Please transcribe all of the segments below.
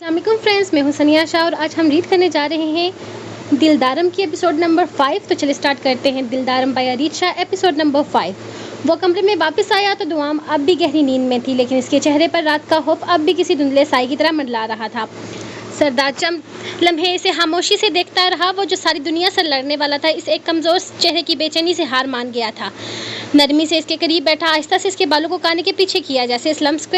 السلام علیکم فرینڈس، میں ہوں سنیا شاہ اور آج ہم ریڈ کرنے جا رہے ہیں دلدارم کی ایپیسوڈ نمبر 5۔ تو چلے سٹارٹ کرتے ہیں۔ دلدارم بائی ریڈ شاہ، ایپیسوڈ نمبر 5۔ وہ کمرے میں واپس آیا تو دعام اب بھی گہری نیند میں تھی، لیکن اس کے چہرے پر رات کا خوف اب بھی کسی دھندلے سائے کی طرح منڈلا رہا تھا۔ سردار چند لمحے اسے خاموشی سے دیکھتا رہا۔ وہ جو ساری دنیا سے لڑنے والا تھا، اس ایک کمزور چہرے کی بے چینی سے ہار مان گیا تھا۔ نرمی سے اس کے قریب بیٹھا، آہستہ سے اس کے بالوں کو کانے کے پیچھے کیا، جیسے اس لمس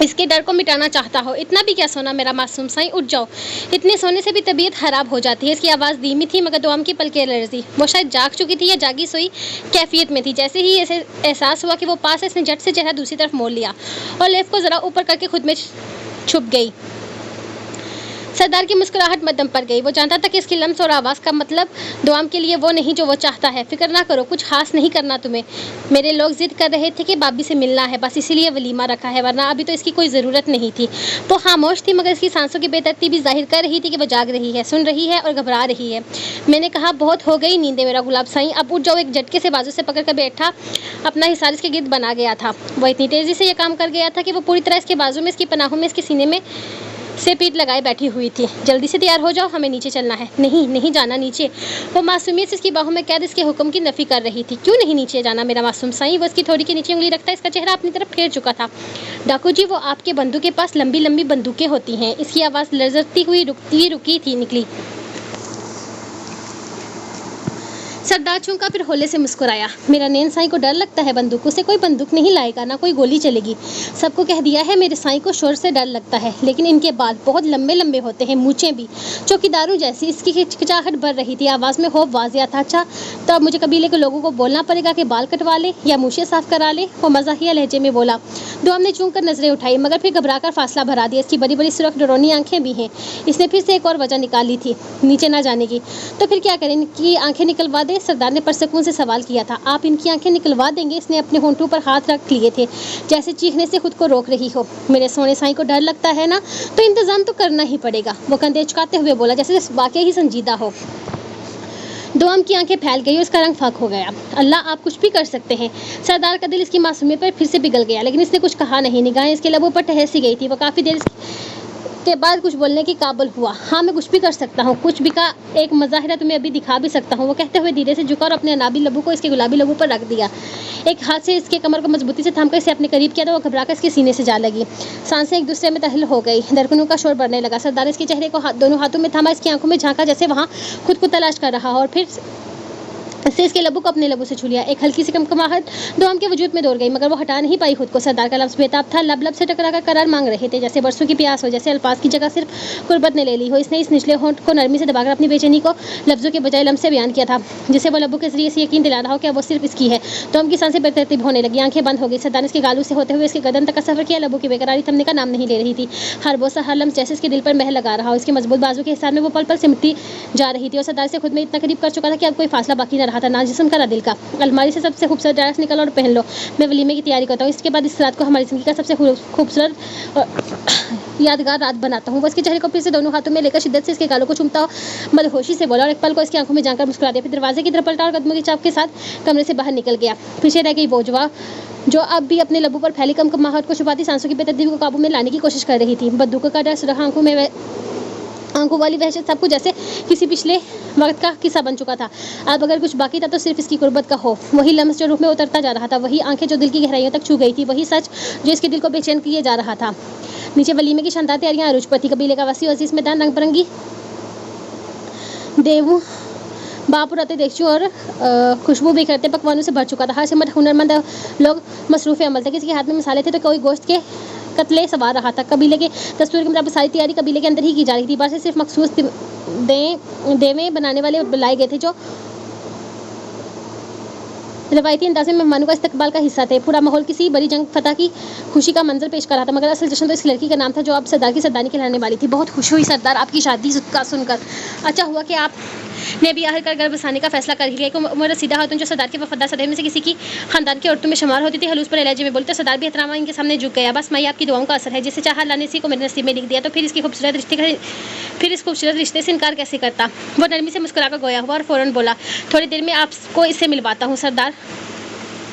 اس کے ڈر کو مٹانا چاہتا ہو۔ اتنا بھی کیا سونا میرا معصوم سائیں، اٹھ جاؤ، اتنے سونے سے بھی طبیعت خراب ہو جاتی ہے۔ اس کی آواز دھیمی تھی مگر دعام کی پلکیں لرزی۔ وہ شاید جاگ چکی تھی یا جاگی سوئی کیفیت میں تھی۔ جیسے ہی اسے احساس ہوا کہ وہ پاس ہے، اس نے جھٹ سے چہرہ دوسری طرف موڑ لیا اور لیف کو ذرا اوپر کر کے خود میں چھپ گئی۔ سردار کی مسکراہٹ مدھم پر گئی۔ وہ جانتا تھا کہ اس کی لمس اور آواز کا مطلب دعام کے لیے وہ نہیں جو وہ چاہتا ہے۔ فکر نہ کرو، کچھ خاص نہیں کرنا تمہیں۔ میرے لوگ ضد کر رہے تھے کہ بابی سے ملنا ہے، بس اسی لیے ولیمہ رکھا ہے، ورنہ ابھی تو اس کی کوئی ضرورت نہیں تھی۔ وہ خاموش تھی مگر اس کی سانسوں کی بے ترتیبی ظاہر کر رہی تھی کہ وہ جاگ رہی ہے، سن رہی ہے اور گھبرا رہی ہے۔ میں نے کہا بہت ہو گئی نیندیں میرا گلاب سائیں، اب اٹھ جاؤ۔ ایک جھٹکے سے بازو سے پکڑ کر بیٹھا اپنا حصار اس کے گرد بنا گیا تھا۔ وہ اتنی تیزی سے یہ کام کر گیا تھا کہ وہ پوری طرح اس کے بازو میں، اس کی پناہوں میں، اس کے سینے میں سے پیٹ لگائے بیٹھی ہوئی تھی۔ جلدی سے تیار ہو جاؤ، ہمیں نیچے چلنا ہے۔ نہیں جانا نیچے۔ وہ معصومیت سے اس کی باہوں میں قید اس کے حکم کی نفی کر رہی تھی۔ کیوں نہیں نیچے جانا میرا معصوم سائیں؟ وہ اس کی تھوڑی کے نیچے انگلی رکھتا اس کا چہرہ اپنی طرف پھیر چکا تھا۔ ڈاکو جی، وہ آپ کے بندوں کے پاس لمبی لمبی بندوقیں ہوتی ہیں۔ اس کی آواز لرزتی ہوئی رکی تھی نکلی۔ سردار چونکا، پھر ہولے سے مسکرایا۔ میرا نین سائیں کو ڈر لگتا ہے بندوقوں سے؟ کوئی بندوق نہیں لائے گا، نہ کوئی گولی چلے گی۔ سب کو کہہ دیا ہے میرے سائیں کو شور سے ڈر لگتا ہے، لیکن ان کے بال بہت لمبے لمبے ہوتے ہیں، مونچھیں بھی چوکیداروں جیسی۔ اس کی ہچکچاہٹ بڑھ رہی تھی، آواز میں خوف واضح تھا۔ اچھا، تو اب مجھے قبیلے کے لوگوں کو بولنا پڑے گا کہ بال کٹوا لے یا مونچھیں صاف کرا لے؟ وہ مزاحیہ لہجے میں بولا۔ دعام نے چونک کر نظریں اٹھائی مگر پھر گھبرا کر فاصلہ بھرا دیا۔ اس کی بڑی بڑی سرخ ڈرونی آنکھیں بھی ہیں۔ اس نے پھر سے ایک اور وجہ نکالی تھی نیچے نہ جانے کی۔ تو پھر کیا کریں، ان کی آنکھیں نکلوا دیں؟ سردار نے پرسکون سے سوال کیا تھا۔ آپ ان کی آنکھیں نکلوا دیں گے؟ اس نے اپنے ہونٹوں پر ہاتھ رکھ لیے تھے، جیسے چیخنے سے خود کو روک رہی ہو۔ میرے سونے سائیں کو ڈر لگتا ہے نا، تو انتظام تو کرنا ہی پڑے گا، وہ کندھے اچکاتے ہوئے بولا، جیسے واقعہ ہی سنجیدہ ہو۔ دعام کی آنکھیں پھیل گئی اور اس کا رنگ فاق ہو گیا۔ اللہ، آپ کچھ بھی کر سکتے ہیں۔ سردار کا دل اس کی معصومیت پر پھر سے پگھل گیا، لیکن اس نے کچھ کہا نہیں۔ نگاہیں اس کے لبوں پر ٹھہر سی گئی تھی۔ وہ کافی دیر کے بعد کچھ بولنے کے قابل ہوا۔ ہاں، میں کچھ بھی کر سکتا ہوں، کچھ بھی کا ایک مظاہرہ تمہیں ابھی دکھا بھی سکتا ہوں۔ وہ کہتے ہوئے دھیرے سے جھکا اور اپنے انابی لبوں کو اس کے گلابی لبوں پر رکھ دیا۔ ایک ہاتھ سے اس کے کمر کو مضبوطی سے تھام کر اسے اپنے قریب کیا تو وہ گھبرا کر اس کے سینے سے جا لگی۔ سانسیں ایک دوسرے میں تحل ہو گئی، دھڑکنوں کا شور بڑھنے لگا۔ سردار نے اس کے چہرے کو دونوں ہاتھوں میں تھاما، اس کی آنکھوں میں جھانکا جیسے وہاں خود کو تلاش کر رہا ہو، اور پھر سے اس کے لبوں کو اپنے لبوں سے چھو لیا۔ ایک ہلکی سی کمکماہٹ دعام کے وجود میں دوڑ گئی مگر وہ ہٹا نہیں پائی خود کو۔ سردار کا لفظ بےتاب تھا، لب سے ٹکرا کر قرار مانگ رہے تھے، جیسے برسوں کی پیاس ہو، جیسے الفاظ کی جگہ صرف قربت نے لے لی ہو۔ اس نے اس نچلے ہونٹ کو نرمی سے دبا کر اپنی بے چینی کو لفظوں کے بجائے لمس سے بیان کیا تھا، جسے وہ لبوں کے ذریعے سے یقین دلا رہا ہو کہ وہ صرف اس کی ہے۔ دعام کی سانسیں بے ترتیب ہونے لگی، آنکھیں بند ہو گئی۔ سردار نے اس کے گالوں سے ہوتے ہوئے اس کے گردن تک کا سفر کیا، لبوں کی بےقراری تھمنے کا نام نہیں لے رہی تھی۔ ہر بوسہ، ہر لمس جیسے اس کے دل پر مہر لگا رہا ہو۔ اس کے مضبوط بازو کے حصار میں وہ پل پل سمٹتی جا رہی تھی اور سردار سے خود میں اتنا قریب کر چکا تھا کہ اب کوئی فاصلہ باقی نہ رہا تھا، نہ جسم کا نہ دل کا۔ الماری سے سب سے خوبصورت ڈریس نکال اور پہن لو، میں ولیمے کی تیاری کرتا ہوں۔ اس کے بعد اس رات کو ہماری زندگی کا سب سے خوبصورت اور یادگار رات بناتا ہوں۔ وہ اس کے چہرے کو پھر سے دونوں ہاتھوں میں لے کر شدت سے اس کے گالوں کو چومتا مدہوشی سے بولا اور ایک پل کو اس کی آنکھوں میں جھانک کر مسکرا دیا، پھر دروازے کی طرف پلٹا اور قدموں کی چاپ کے ساتھ کمرے سے باہر نکل گیا۔ پیچھے رہ گئی بوجھوا، جو اب بھی اپنے لبوں پر پھیلی کمکماہٹ کو چھپاتی سانسوں کی بے ترتیبی کو قابو میں لانے کی کوشش کر رہی تھی۔ بندوقوں کا ڈر، سرخ آنکھوں والی وحشت، سب کچھ جیسے کسی پچھلے وقت کا قصہ بن چکا تھا۔ اب اگر کچھ باقی تھا تو صرف اس کی قربت کا خوف، وہی لمس جو روح میں اترتا جا رہا تھا، وہی آنکھیں جو دل کی گہرائیوں تک چھو گئی تھی، وہی سچ جو اس کے دل کو بے چین کیے جا رہا تھا۔ نیچے ولیمے کی شاندار تیاریاں عروج پر تھی۔ قبیلے کا وسیع و عزیز میدان رنگ برنگی دیووں، باپراتے دیگچوں اور خوشبو بکھرتے پکوانوں سے بھر چکا تھا۔ ہر سمت ہنرمند لوگ مصروف عمل تھے، کسی کے ہاتھ میں مسالے تھے تو کوئی گوشت کے قتلے سوار رہا تھا۔ قبیلے کے دستور کے مطابق ساری تیاری قبیلے کے اندر ہی کی جا رہی تھی۔ باہر سے صرف مخصوص دیویں بنانے والے بلائے گئے تھے جو روایتی انداز میں مہمانوں کا استقبال کا حصہ تھے۔ پورا ماحول کسی بڑی جنگ فتح کی خوشی کا منظر پیش کر رہا تھا، مگر اصل جشن تو اس لڑکی کا نام تھا جو اب سردار کی سردانی کہلانے والی تھی۔ بہت خوش ہوئی سردار آپ کی شادی کا سن کر۔ اچھا ہوا کہ آپ نے بھی آخر کار گھر بسانے کا فیصلہ کر لیا۔ ایک عمر رسیدہ خاتون جو سردار کے وفادار صدیوں میں سے کسی کی خاندان کی عورتوں میں شمار ہوتی تھی، ہلوس پر لہجے میں بولی تو سردار بھی احترام ان کے سامنے جھک گیا۔ بس مائی آپ کی دعاؤں کا اثر ہے، جسے چاہا اللہ نے اسی کو میرے نصیب میں لکھ دیا، تو پھر اس خوبصورت رشتے سے انکار کیسے کرتا۔ وہ نرمی سے مسکرا کر گویا ہوا اور فوراً بولا، تھوڑی دیر میں آپ کو اس سے ملواتا ہوں۔ سردار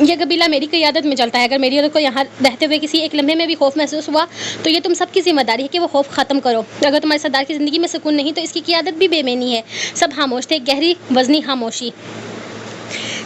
یہ قبیلہ میری قیادت میں چلتا ہے. اگر میری عورت کو یہاں رہتے ہوئے کسی ایک لمحے میں بھی خوف محسوس ہوا تو یہ تم سب کی ذمہ داری ہے کہ وہ خوف ختم کرو. اگر تمہارے سردار کی زندگی میں سکون نہیں تو اس کی قیادت بھی بے معنی ہے. سب خاموش تھے، گہری وزنی خاموشی.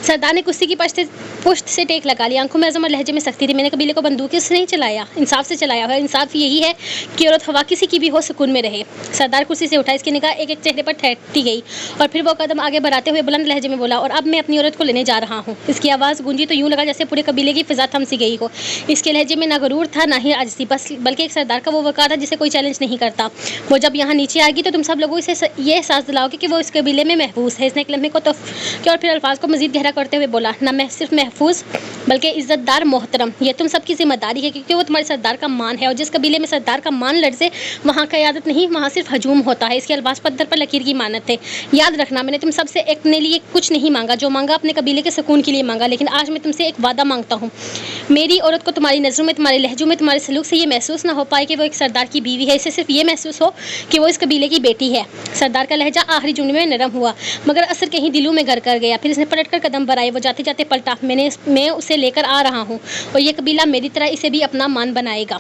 سردار نے کشتی کی پشت سے ٹیک لگا لی. آنکھوں میں عزم اور لہجے میں سختی تھی. میں نے قبیلے کو بندوق سے نہیں چلایا، انصاف سے چلایا ہے. انصاف یہی ہے کہ عورت ہوا کسی کی بھی ہو، سکون میں رہے. سردار کرسی سے اٹھا، اس کی نگاہ ایک ایک چہرے پر ٹھہرتی گئی اور پھر وہ قدم آگے بڑھاتے ہوئے بلند لہجے میں بولا، اور اب میں اپنی عورت کو لینے جا رہا ہوں. اس کی آواز گونجی تو یوں لگا جیسے پورے قبیلے کی فضا تھم سی گئی ہو. اس کے لہجے میں نہ غرور تھا نہ ہی عاجزی، بلکہ ایک سردار کا وہ وقار تھا جسے کوئی چیلنج نہیں کرتا. وہ جب یہاں نیچے آئے گی تو تم سب لوگوں سے یہ احساس دلاؤ گے کہ وہ اس قبیلے میں محفوظ ہے. اس نے ایک لمحے کو تو کیا اور پھر الفاظ کو مزید گہرا کرتے ہوئے بولا، نہ میں صرف محفوظ بلکہ عزت دار، محترم. یہ تم سب کی ذمہ داری ہے کیونکہ وہ تمہارے سردار کا مان ہے، اور جس قبیلے میں سردار کا مان لرزے وہاں قیادت نہیں، وہاں صرف ہجوم ہوتا ہے. اس کے الفاظ پتھر پر لکیر کی مانند تھے. یاد رکھنا، میں نے تم سب سے اپنے لیے کچھ نہیں مانگا. جو مانگا اپنے قبیلے کے سکون کے لیے مانگا. لیکن آج میں تم سے ایک وعدہ مانگتا ہوں. میری عورت کو تمہاری نظروں میں، تمہارے لہجوں میں، تمہارے سلوک سے یہ محسوس نہ ہو پائے کہ وہ ایک سردار کی بیوی ہے. اسے صرف یہ محسوس ہو کہ وہ اس قبیلے کی بیٹی ہے. سردار کا لہجہ آخری جملے میں نرم ہوا مگر اثر کہیں دلوں میں گھر کر گیا. پھر اس نے پلٹ کر قدم بڑھائے. وہ جاتے جاتے پلٹا، میں اسے لے کر آ رہا ہوں اور یہ قبیلہ میری طرح اسے بھی اپنا مان بنائے گا.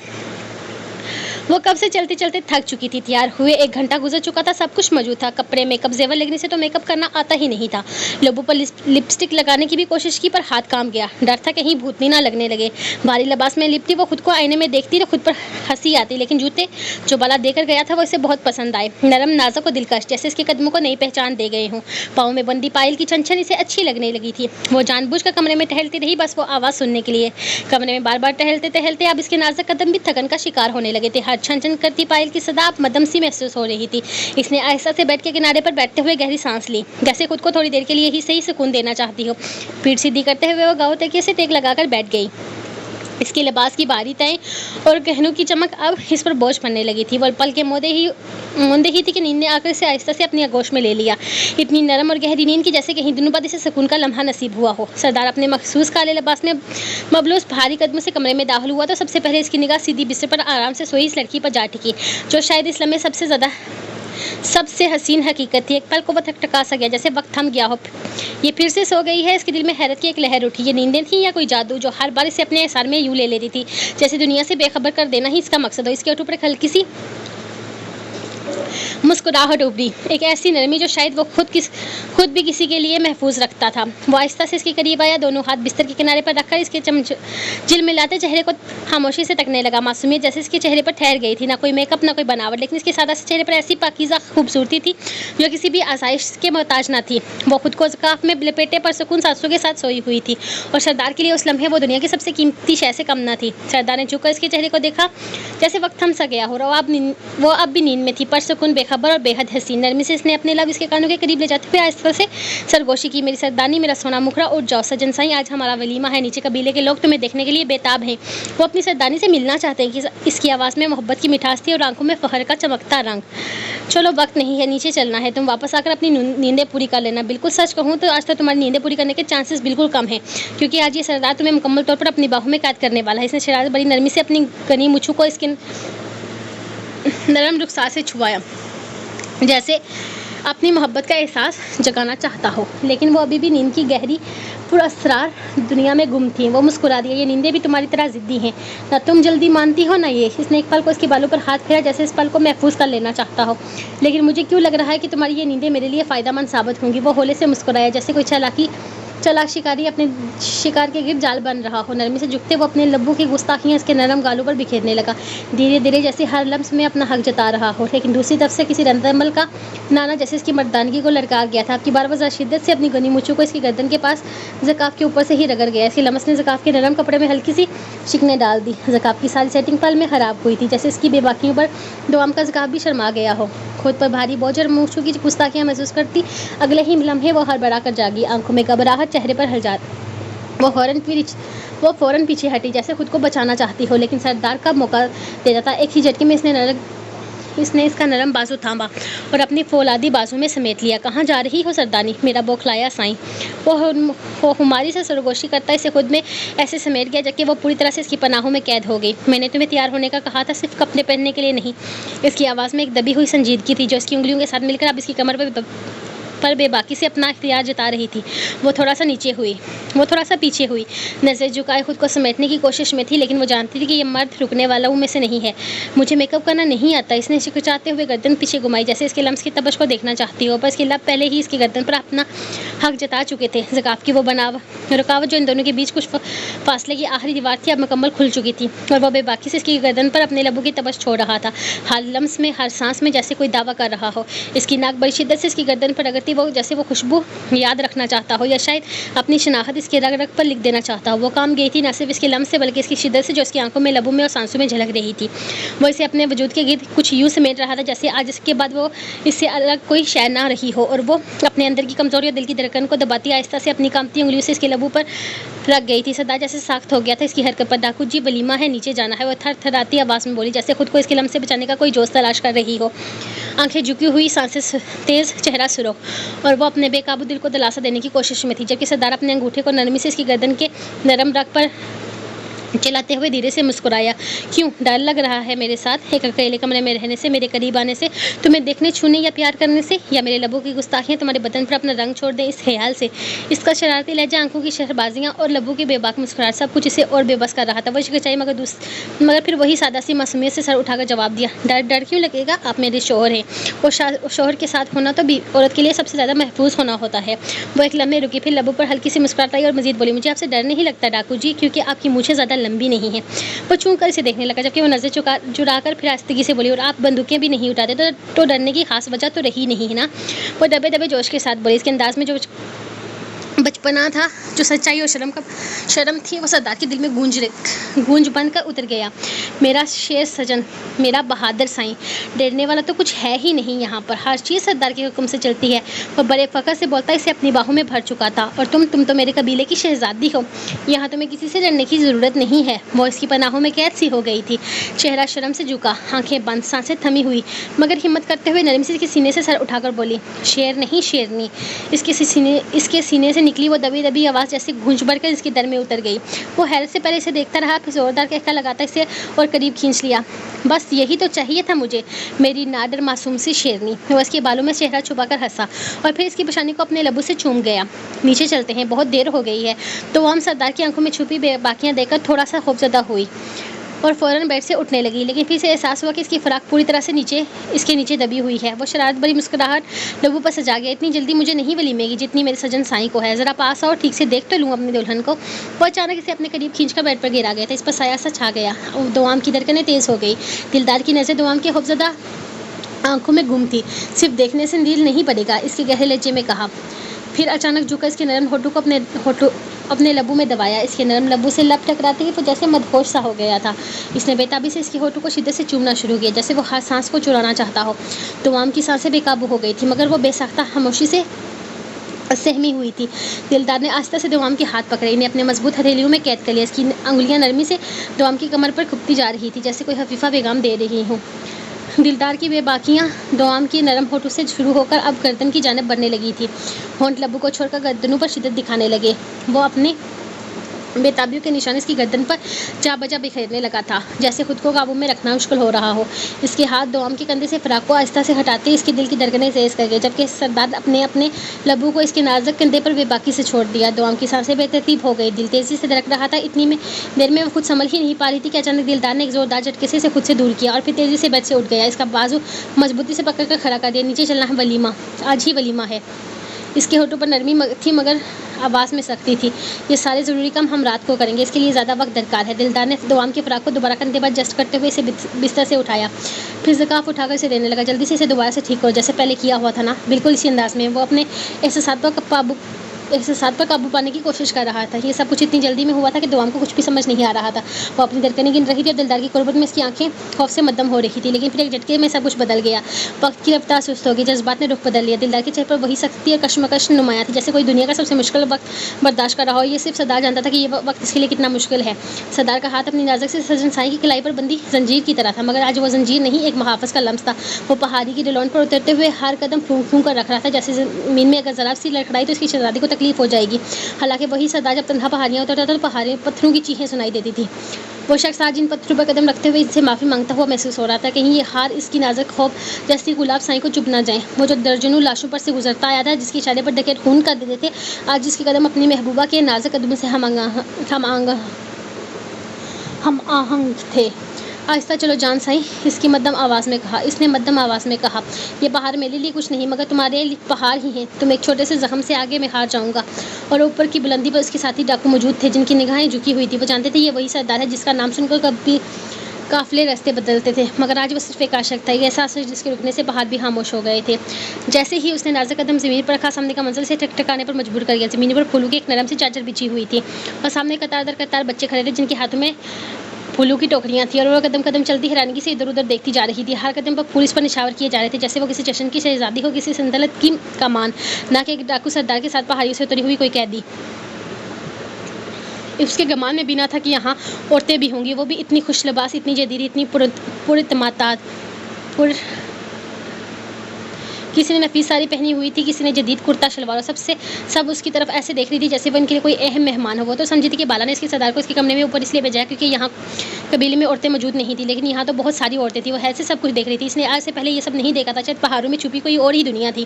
وہ کب سے چلتے چلتے تھک چکی تھی. تیار ہوئے 1 گھنٹہ گزر چکا تھا. سب کچھ موجود تھا، کپڑے، میک اپ، زیور. لیکن اسے تو میک اپ کرنا آتا ہی نہیں تھا. لبوں پر لپسٹک لگانے کی بھی کوشش کی پر ہاتھ کام گیا. ڈر تھا کہیں بھوتنی نہ لگنے لگے. بھاری لباس میں لپٹی وہ خود کو آئینے میں دیکھتی تو خود پر ہنسی آتی. لیکن جوتے جو بالا دے کر گیا تھا وہ اسے بہت پسند آئے. نرم، نازک اور دلکش، جیسے اس کے قدموں کو نئی پہچان دے گئے ہوں. پاؤں میں بندی پائل کی چھن چھن اسے اچھی لگنے لگی تھی. وہ جان بوجھ کر کمرے میں ٹہلتی رہی، بس وہ آواز سننے کے لیے. کمرے میں بار بار ٹہلتے ٹہلتے اب اس کے نازک قدم بھی تھکن کا شکار ہونے لگے تھے. ہر چھن چھن کرتی پائل کی صدا اب مدم سی محسوس ہو رہی تھی. اس نے آہستہ سے بیڈ کے کنارے پر بیٹھتے ہوئے گہری سانس لی، جیسے خود کو تھوڑی دیر کے لیے ہی صحیح سکون دینا چاہتی ہو. پیٹھ سیدھی کرتے ہوئے وہ گاؤں تکیے سے ٹیک لگا کر بیٹھ گئی. اس کے لباس کی بھاری تہیں اور گہنوں کی چمک اب اس پر بوجھ پڑنے لگی تھی. وہ پل کے موندے ہی تھی کہ نیند نے آ کر اسے آہستہ سے اپنی آغوش میں لے لیا. اتنی نرم اور گہری نیند کی جیسے کہیں دنوں بعد اسے سکون کا لمحہ نصیب ہوا ہو. سردار اپنے مخصوص کالے لباس میں مبلوس بھاری قدموں سے کمرے میں داخل ہوا تو سب سے پہلے اس کی نگاہ سیدھی بستر پر آرام سے سوئی اس لڑکی پر جا ٹکی جو شاید اس لمحے سب سے حسین حقیقت تھی. ایک پل کو وہ ٹکا سا گیا جیسے وقت تھم گیا ہو. یہ پھر سے سو گئی ہے. اس کے دل میں حیرت کی ایک لہر اٹھی. یہ نیندیں تھیں یا کوئی جادو جو ہر بار اسے اپنے احسار میں یوں لے لیتی تھی جیسے دنیا سے بے خبر کر دینا ہی اس کا مقصد ہو. اس کے ہونٹوں پر ایک ہلکی سی مسکراہٹ ابھری، ایک ایسی نرمی جو شاید وہ خود بھی کسی کے لیے محفوظ رکھتا تھا. وہ آہستہ سے اس کے قریب آیا، دونوں ہاتھ بستر کے کنارے پر رکھ کر اس کے جل ملاتے چہرے کو خاموشی سے تکنے لگا. معصومیت جیسے اس کے چہرے پر ٹھہر گئی تھی، نہ کوئی میک اپ نہ کوئی بناوٹ، لیکن اس کے سادہ سے چہرے پر ایسی پاکیزہ خوبصورتی تھی جو کسی بھی آسائش کے محتاج نہ تھی. وہ خود کو زکاف میں لپیٹے پرسکون سانسوں کے ساتھ سوئی ہوئی تھی اور سردار کے لیے اس لمحے وہ دنیا کی سب سے قیمتی شے سے کم نہ تھی. سردار نے جھک کر اس کے چہرے کو دیکھا جیسے وقت تھم سا گیا ہو. وہ اب بھی نیند میں تھی، پرسکون، بے خبر اور بے حد حسین. نرمی سے اس نے اپنے لب اس کے کانوں کے قریب لے جاتے ہوئے آہستہ سے سرگوشی کی. میری سردانی، میرا سونا مکھرا، اٹھ جاؤ. سجن سائی، آج ہمارا ولیمہ ہے. نیچے قبیلے کے لوگ تمہیں دیکھنے کے لیے بےتاب ہیں. وہ اپنی سردانی سے ملنا چاہتے ہیں. اس کی آواز میں محبت کی مٹھاس تھی اور آنکھوں میں فخر کا چمکتا رنگ. چلو وقت نہیں ہے، نیچے چلنا ہے. تم واپس آ کر اپنی نیندیں پوری کر لینا. بالکل سچ کہوں تو آج تو تمہاری نیندیں پوری کرنے کے چانسز بالکل کم ہیں کیونکہ آج یہ سردار تمہیں مکمل طور پر اپنی باہوں میں قید کرنے والا ہے. اس نے شرارت بڑی نرمی سے اپنی گنی مچھو کو اس کے نرم رخسار سے چھوایا جیسے اپنی محبت کا احساس جگانا چاہتا ہو. لیکن وہ ابھی بھی نیند کی گہری پراسرار دنیا میں گم تھی. وہ مسکرا دیا. یہ نیندیں بھی تمہاری طرح ضدی ہیں، نہ تم جلدی مانتی ہو نہ یہ. اس نے ایک پل کو اس کے بالوں پر ہاتھ پھیرا جیسے اس پل کو محفوظ کر لینا چاہتا ہو. لیکن مجھے کیوں لگ رہا ہے کہ تمہاری یہ نیندیں میرے لیے فائدہ مند ثابت ہوں گی. وہ ہولے سے مسکرایا جیسے کوئی چالاک شکاری اپنے شکار کے گرد جال بن رہا ہو. نرمی سے جھکتے وہ اپنے لبوں کی گستاخیاں اس کے نرم گالوں پر بکھیرنے لگا، دھیرے دھیرے جیسے ہر لمس میں اپنا حق جتا رہا ہو. لیکن دوسری طرف سے کسی رندمل کا نانا جیسے اس کی مردانگی کو لڑکا گیا تھا. اب کی بار وہ شدت سے اپنی گنی مچھو کو اس کی گردن کے پاس زکاف کے اوپر سے ہی رگڑ گیا. اس کی لمس نے زکاف کے نرم کپڑے میں ہلکی سی شکنیں ڈال دی. زکاف کی ساری سیٹنگ پل میں خراب ہوئی تھی، جیسے اس کی بے باکیوں پر دوام کا زکاف بھی شرما گیا ہو. خود پر بھاری بوجھ اور مچھو کی گستاخیاں محسوس کرتی اگلے ہی لمحے وہ ہڑبڑا کر جاگی. آنکھوں میں گھبراہٹ، چہرے پر ہلچال. وہ فوراً پیچھے ہٹی جیسے خود کو بچانا چاہتی ہو. لیکن سردار کا موقع دے جاتا. ایک ہی جھٹکے میں اس نے اس کا نرم بازو تھاما اور اپنی فولادی بازو میں سمیٹ لیا. کہاں جا رہی ہو سردانی؟ میرا بوکھلایا سائیں. وہ ہماری سے سرگوشی کرتا اسے خود میں ایسے سمیٹ گیا جبکہ وہ پوری طرح سے اس کی پناہوں میں قید ہو گئی. میں نے تمہیں تیار ہونے کا کہا تھا، صرف کپڑے پہننے کے لیے نہیں. اس کی آواز میں ایک دبی ہوئی سنجیدگی تھی جو اس کی انگلیوں کے ساتھ مل کر اب اس کی کمر پر بے باکی سے اپنا اختیار جتا رہی تھی۔ وہ تھوڑا سا پیچھے ہوئی، نظر جھکائے خود کو سمیٹنے کی کوشش میں تھی، لیکن وہ جانتی تھی کہ یہ مرد رکنے والوں میں سے نہیں ہے۔ مجھے میک اپ کرنا نہیں آتا، اس نے ہچکچاتے ہوئے گردن پیچھے گھمائی، جیسے اس کے لمس کی تبش کو دیکھنا چاہتی ہو، پر اس کے لب پہلے ہی اس کی گردن پر اپنا حق جتا چکے تھے۔ ثقافت کی وہ رکاوٹ جو ان دونوں کے بیچ کچھ فاصلے کی آخری دیوار تھی، اب مکمل کھل چکی تھی، اور وہ بے باکی سے اس کی گردن پر اپنے لبوں کی تبش چھوڑ رہا تھا، ہر لمس میں، ہر سانس میں، جیسے کوئی دعویٰ کر رہا ہو۔ اس کی ناک بڑی شدت سے اس کی گردن پر رگڑتی، وہ جیسے وہ خوشبو یاد رکھنا چاہتا ہو، یا شاید اپنی شناخت اس کے رگ رگ پر لکھ دینا چاہتا ہو۔ وہ کام گئی تھی نہ صرف اس کے لمس سے، بلکہ اس کی شدت سے جو اس کی آنکھوں میں، لبوں میں اور سانسوں میں جھلک رہی تھی۔ وہ اسے اپنے وجود کے گرد کچھ یوں سمیٹ رہا تھا جیسے آج اس کے بعد وہ اس سے الگ کوئی شے نہ رہی ہو، اور وہ اپنے اندر کی کمزوری اور دل کی دھڑکن کو دباتی آہستہ سے اپنی کانپتی انگلیوں سے اس کے لبوں پر رکھ گئی تھی۔ سردار جیسے ساخت ہو گیا تھا اس کی حرکت پر۔ ڈاکو جی، ولیمہ ہے، نیچے جانا ہے، وہ تھر تھراتی آواز میں بولی، جیسے خود کو اس کے لمس سے بچانے کا کوئی جوش تلاش کر رہی ہو۔ آنکھیں جھکی ہوئی، سانسیں تیز، چہرہ سرخ، اور وہ اپنے بے قابو دل کو دلاسا دینے کی کوشش میں تھی، جبکہ سردار اپنے انگوٹھے کو نرمی سے اس کی گردن کے نرم رگ پر چلاتے ہوئے دھیرے سے مسکرایا۔ کیوں ڈر لگ رہا ہے میرے ساتھ، ایک اکیلے کمرے میں رہنے سے، میرے قریب آنے سے، تمہیں دیکھنے، چھونے یا پیار کرنے سے، یا میرے لبوں کی گستاخیاں تمہارے بدن پر اپنا رنگ چھوڑ دیں اس خیال سے؟ اس کا شرارتی لہجہ، آنکھوں کی شہربازیاں اور لبوں کی بے باک مسکراہٹ، سب کچھ اسے اور بے بس کر رہا تھا۔ وہ ہچکچائی، مگر پھر وہی سادہ سی معصومیت سے سر اٹھا کر جواب دیا، ڈر کیوں لگے گا، آپ میرے شوہر ہیں، اور شوہر کے ساتھ ہونا تو عورت کے لیے سب سے زیادہ محفوظ ہونا ہوتا ہے۔ وہ ایک لمحے رکی، پھر لبوں پر ہلکی سی مسکراہٹ آئی اور مزید بولی، مجھے آپ سے ڈر نہیں لگتا ڈاکو جی، کیونکہ آپ کی مونچھیں زیادہ لمبی نہیں ہیں۔ وہ چونک کر اسے دیکھنے لگا، جبکہ وہ نظر چرا کر پھر آہستگی سے بولی، اور آپ بندوقیں بھی نہیں اٹھاتے تو ڈرنے کی خاص وجہ تو رہی نہیں ہے نا؟ وہ دبے دبے جوش کے ساتھ بولی، اس کے انداز میں جو بچپنا تھا، جو سچائی اور شرم تھی، وہ سردار کے دل میں گونج بن کر اتر گیا۔ میرا شیر سجن، میرا بہادر سائیں، ڈرنے والا تو کچھ ہے ہی نہیں یہاں پر، ہر چیز سردار کے حکم سے چلتی ہے۔ وہ بڑے فخر سے بولتا اسے اپنی باہوں میں بھر چکا تھا، اور تم تو میرے قبیلے کی شہزادی ہو، یہاں تمہیں کسی سے ڈرنے کی ضرورت نہیں ہے۔ وہ اس کی پناہوں میں قید سی ہو گئی تھی، چہرہ شرم سے جھکا، آنکھیں بند، سانسیں تھمی ہوئی، مگر ہمت کرتے ہوئے نرمی سے اس کے سینے سے سر اٹھا کر بولی، شیر نہیں شیرنی۔ اس کے سینے سے نکلی وہ دبی دبی آواز جیسے گونج بھر کر اس کے در میں اتر گئی۔ وہ حیرت سے پہلے اسے دیکھتا رہا، پھر زوردار کہکا لگاتا اسے اور قریب کھینچ لیا، بس یہی تو چاہیے تھا مجھے، میری نادر معصوم سی شیرنی۔ وہ اس کے بالوں میں چہرہ چھپا کر ہنسا، اور پھر اس کی پیشانی کو اپنے لبوں سے چوم گیا۔ نیچے چلتے ہیں، بہت دیر ہو گئی ہے۔ تو وہ سردار کی آنکھوں میں چھپی بے باکیاں دیکھ کر تھوڑا سا خوفزدہ ہوئی، اور فوراً بیڈ سے اٹھنے لگی، لیکن پھر سے احساس ہوا کہ اس کی فراق پوری طرح سے اس کے نیچے دبی ہوئی ہے۔ وہ شرارت بھری مسکراہٹ لبوں پر سجا گیا، اتنی جلدی مجھے نہیں ولیمے گی جتنی میرے سجن سائیں کو ہے، ذرا پاس آؤ، ٹھیک سے دیکھ تو لوں اپنی دلہن کو۔ وہ اچانک اسے اپنے قریب کھینچ کر بیڈ پر گرا گیا تھا، اس پر سایہ سا چھا گیا، دوام کی دھڑکنیں تیز ہو گئی، دلدار کی نظر دوام کے خوفزدہ آنکھوں میں گم تھی۔ صرف دیکھنے سے دل نہیں پڑے گا، اس کے گہرے لہجے میں کہا، پھر اچانک جھکا اس کے نرم ہونٹوں کو اپنے لبوں میں دبایا۔ اس کے نرم لبوں سے لب ٹکراتے ہی وہ جیسے مدہوش سا ہو گیا تھا۔ اس نے بے تابی سے اس کے ہونٹوں کو شدت سے چومنا شروع کیا، جیسے وہ ہر سانس کو چرانا چاہتا ہو۔ دوام کی سانسیں بے قابو ہو گئی تھی، مگر وہ بے ساختہ خاموشی سے سہمی ہوئی تھی۔ دلدار نے آہستہ سے دوام کے ہاتھ پکڑے، انہیں اپنے مضبوط ہتھیلیوں میں قید کر لیا۔ اس کی انگلیاں نرمی سے دوام کی کمر پر کھپتی جا رہی تھی، جیسے کوئی خفیفہ پیغام دے رہی ہوں۔ دلدار کی بے باکیاں دوام کی نرم ہونٹوں سے شروع ہو کر اب گردن کی جانب بڑھنے لگی تھی، ہونٹ لبوں کو چھوڑ کر گردنوں پر شدت دکھانے لگے۔ وہ اپنے بے تابیوں کے نشان اس کی گردن پر جا بجا بکھیرنے لگا تھا، جیسے خود کو قابو میں رکھنا مشکل ہو رہا ہو۔ اس کے ہاتھ دوام کے کندھے سے فراق کو آہستہ سے ہٹاتے اس کے دل کی دھڑکنیں تیز کر گئے، جبکہ سردار اپنے لبوں کو اس کے نازک کندھے پر بے باکی سے چھوڑ دیا۔ دوام کی سانسیں بے ترتیب ہو گئی، دل تیزی سے دھڑک رہا تھا، اتنی دیر میں وہ خود سنبھل ہی نہیں پا رہی تھی کہ اچانک دلدار نے ایک زوردار جھٹکے سے اسے خود سے دور کیا، اور پھر تیزی سے بیڈ سے اٹھ گیا، اس کا بازو مضبوطی سے پکڑ کر کھڑا کر دیا۔ نیچے چلنا ہے ولیمہ، آج ہی ولیمہ ہے۔ اس کے ہونٹوں پر نرمی تھی، مگر آواز میں سختی تھی، یہ سارے ضروری کام ہم رات کو کریں گے، اس کے لیے زیادہ وقت درکار ہے۔ دلدار نے دوام کے فراق کو دوبارہ کندھے پر جسٹ کرتے ہوئے اسے بستر سے اٹھایا، پھر زکاف اٹھا کر اسے دینے لگا، جلدی سے اسے دوبارہ سے ٹھیک کرو، جیسے پہلے کیا ہوا تھا نا، بالکل اسی انداز میں۔ وہ اپنے احساسات پر قابو پانے کی کوشش کر رہا تھا۔ یہ سب کچھ اتنی جلدی میں ہوا تھا کہ دوام کو کچھ بھی سمجھ نہیں آ رہا تھا۔ وہ اپنی دھڑکنیں گن رہی تھی، اور دلدار کی قربت میں اس کی آنکھیں خوف سے مدھم ہو رہی تھی، لیکن پھر ایک جھٹکے میں سب کچھ بدل گیا، وقت کی رفتار سست ہو گئی، جذبات نے رخ بدل لیا۔ دلدار کے چہرے پر وہی سختی اور کشمکش نمایاں تھی، جیسے کوئی دنیا کا سب سے مشکل وقت برداشت کر رہا ہو۔ یہ صرف سردار جانتا تھا کہ یہ وقت اس کے لیے کتنا مشکل ہے۔ سردار کا ہاتھ اپنی نازک سے سجن سائی کی کلائی پر بندھی زنجیر کی طرح تھا، مگر آج وہ زنجیر نہیں، ایک محافظ کا لمس تھا۔ وہ پہاڑی کی ڈھلوان پر اترتے ہوئے ہر قدم پھونک پھونک کر رکھ رہا تھا، جیسے زمین میں اگر ذرا سی لڑکھڑائی تو اس کی شہزادی کو تکلیف تکلیف ہو جائے گی۔ حالانکہ وہی سردار جب تنہا پہاڑیاں اترتا تھا تو پہاڑی پتھروں کی چیخیں سنائی دیتی تھی۔ وہ شخص آج ان پتھروں پر قدم رکھتے ہوئے ان سے معافی مانگتا ہوا محسوس ہو رہا تھا، کہیں یہ ہار اس کی نازک خواب جیسی گلاب سائیں کو چبھ نہ جائیں۔ وہ جو درجنوں لاشوں پر سے گزرتا آیا تھا، جس کے اشارے پر ڈکیت خون کر دیتے تھے، آج جس کے قدم اپنی محبوبہ کے نازک قدموں سے ہم آہنگ تھے۔ آہستہ چلو جان سائیں، اس نے مدھم آواز میں کہا، یہ پہاڑ میرے لیے کچھ نہیں مگر تمہارے لیے پہاڑ ہی ہیں۔ تم ایک چھوٹے سے زخم سے آگے میں ہار جاؤں گا۔ اور اوپر کی بلندی پر اس کے ساتھی ڈاکو موجود تھے، جن کی نگاہیں جھکی ہوئی تھی۔ وہ جانتے تھے یہ وہی سردار ہے جس کا نام سن کر کبھی قافلے راستے بدلتے تھے، مگر آج وہ صرف ایک عاشق تھا، ایک احساس جس کے رکنے سے پہاڑ بھی خاموش ہو گئے تھے۔ جیسے ہی اس نے نازک قدم زمین پر رکھا، سامنے کا منظر سے ٹکٹکانے پر مجبور کر گیا۔ زمین پر پھولوں کی ایک نرم سی چادر بچھی ہوئی تھی اور سامنے قطار در قطار بچے کھڑے تھے، جن کے ہاتھوں میں پھولوں کی ٹوکریاں تھیں، اور وہ قدم قدم چلتی حیرانگی سے ادھر ادھر دیکھتی جا رہی تھی۔ ہر قدم پر پھول اس پر نچھاور کیے جا رہے تھے، جیسے وہ کسی جشن کی شہزادی ہو، کسی سلطنت کی کمان، نہ کہ ایک ڈاکو سردار کے ساتھ پہاڑیوں سے اتری ہوئی کوئی قیدی۔ اس کے گمان میں بھی نہ تھا کہ یہاں عورتیں بھی ہوں گی، وہ بھی اتنی خوش لباس، اتنی جدید، اتنی پراعتماد۔ کسی نے نفیس ساری پہنی ہوئی تھی، کسی نے جدید کرتا شلوار، اور سب اس کی طرف ایسے دیکھ رہی تھی جیسے وہ ان کے لیے کوئی اہم مہمان ہو۔ وہ تو سمجھی تھی کہ بالا نے اس کے سردار کو اس کے کمرے میں اوپر اس لیے بھیجا ہے کیونکہ یہاں قبیلے میں عورتیں موجود نہیں تھیں، لیکن یہاں تو بہت ساری عورتیں تھیں۔ وہ ایسے سب کچھ دیکھ رہی تھی، اس نے آج سے پہلے یہ سب نہیں دیکھا تھا، شاید پہاڑوں میں چھپی کوئی اور ہی دنیا تھی۔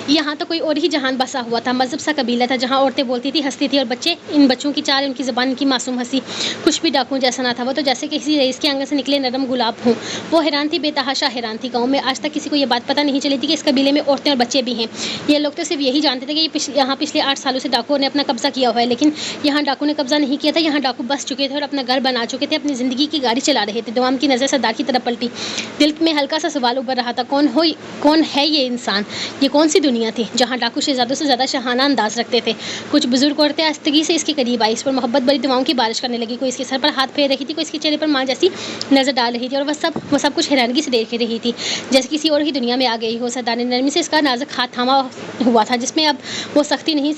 یہاں تو کوئی اور ہی جہان بسا ہوا تھا، مذہب سا قبیلہ تھا، جہاں عورتیں بولتی تھی، ہنستی تھی، اور ان بچوں کی چال، ان کی زبان، ان کی معصوم ہنسی کچھ بھی ڈاکوؤں جیسا نہ تھا۔ وہ تو جیسے کسی رئیس کے آنگن سے نکلے نرم گلاب ہوں۔ وہ حیران تھی، بے تحاشا حیران تھی۔ گاؤں میں آج تک کسی کو یہ بات پتہ نہیں چلی تھی کہ اس قبیلے میں عورتیں اور بچے بھی ہیں۔ یہ لوگ تو صرف یہی جانتے تھے کہ یہاں پچھلے 8 سالوں سے ڈاکوؤں نے اپنا قبضہ کیا ہوا ہے، لیکن یہاں ڈاکو نے قبضہ نہیں کیا تھا، یہاں ڈاکو بس چکے تھے اور اپنا گھر بنا چکے تھے، اپنی زندگی کی گاڑی چلا رہے تھے۔ دوام کی نظر سردار کی طرف پلٹی، دل میں ہلکا سا سوال ابھر رہا تھا، کون ہے یہ انسان؟ یہ کون سی دنیا تھی جہاں ڈاکو شہزادوں سے زیادہ شاہانہ انداز رکھتے تھے؟ کچھ بزرگ عورتیں آہستگی سے اس کے قریب آئی، اس پر محبت بھری دعاؤں کی بارش کرنے لگی، کوئی اس کے سر پر ہاتھ پھیر رہی تھی، کوئی اس کے چہرے پر ماں جیسی نظر ڈال رہی تھی، اور وہ سب کچھ حیرانگی سے دیکھ رہی تھی، جیسے کسی اور ہی دنیا میں آ گئی ہو۔ سردار نے نرمی سے اس کا نازک ہاتھ تھاما ہوا تھا، جس میں اب وہ سختی نہیں،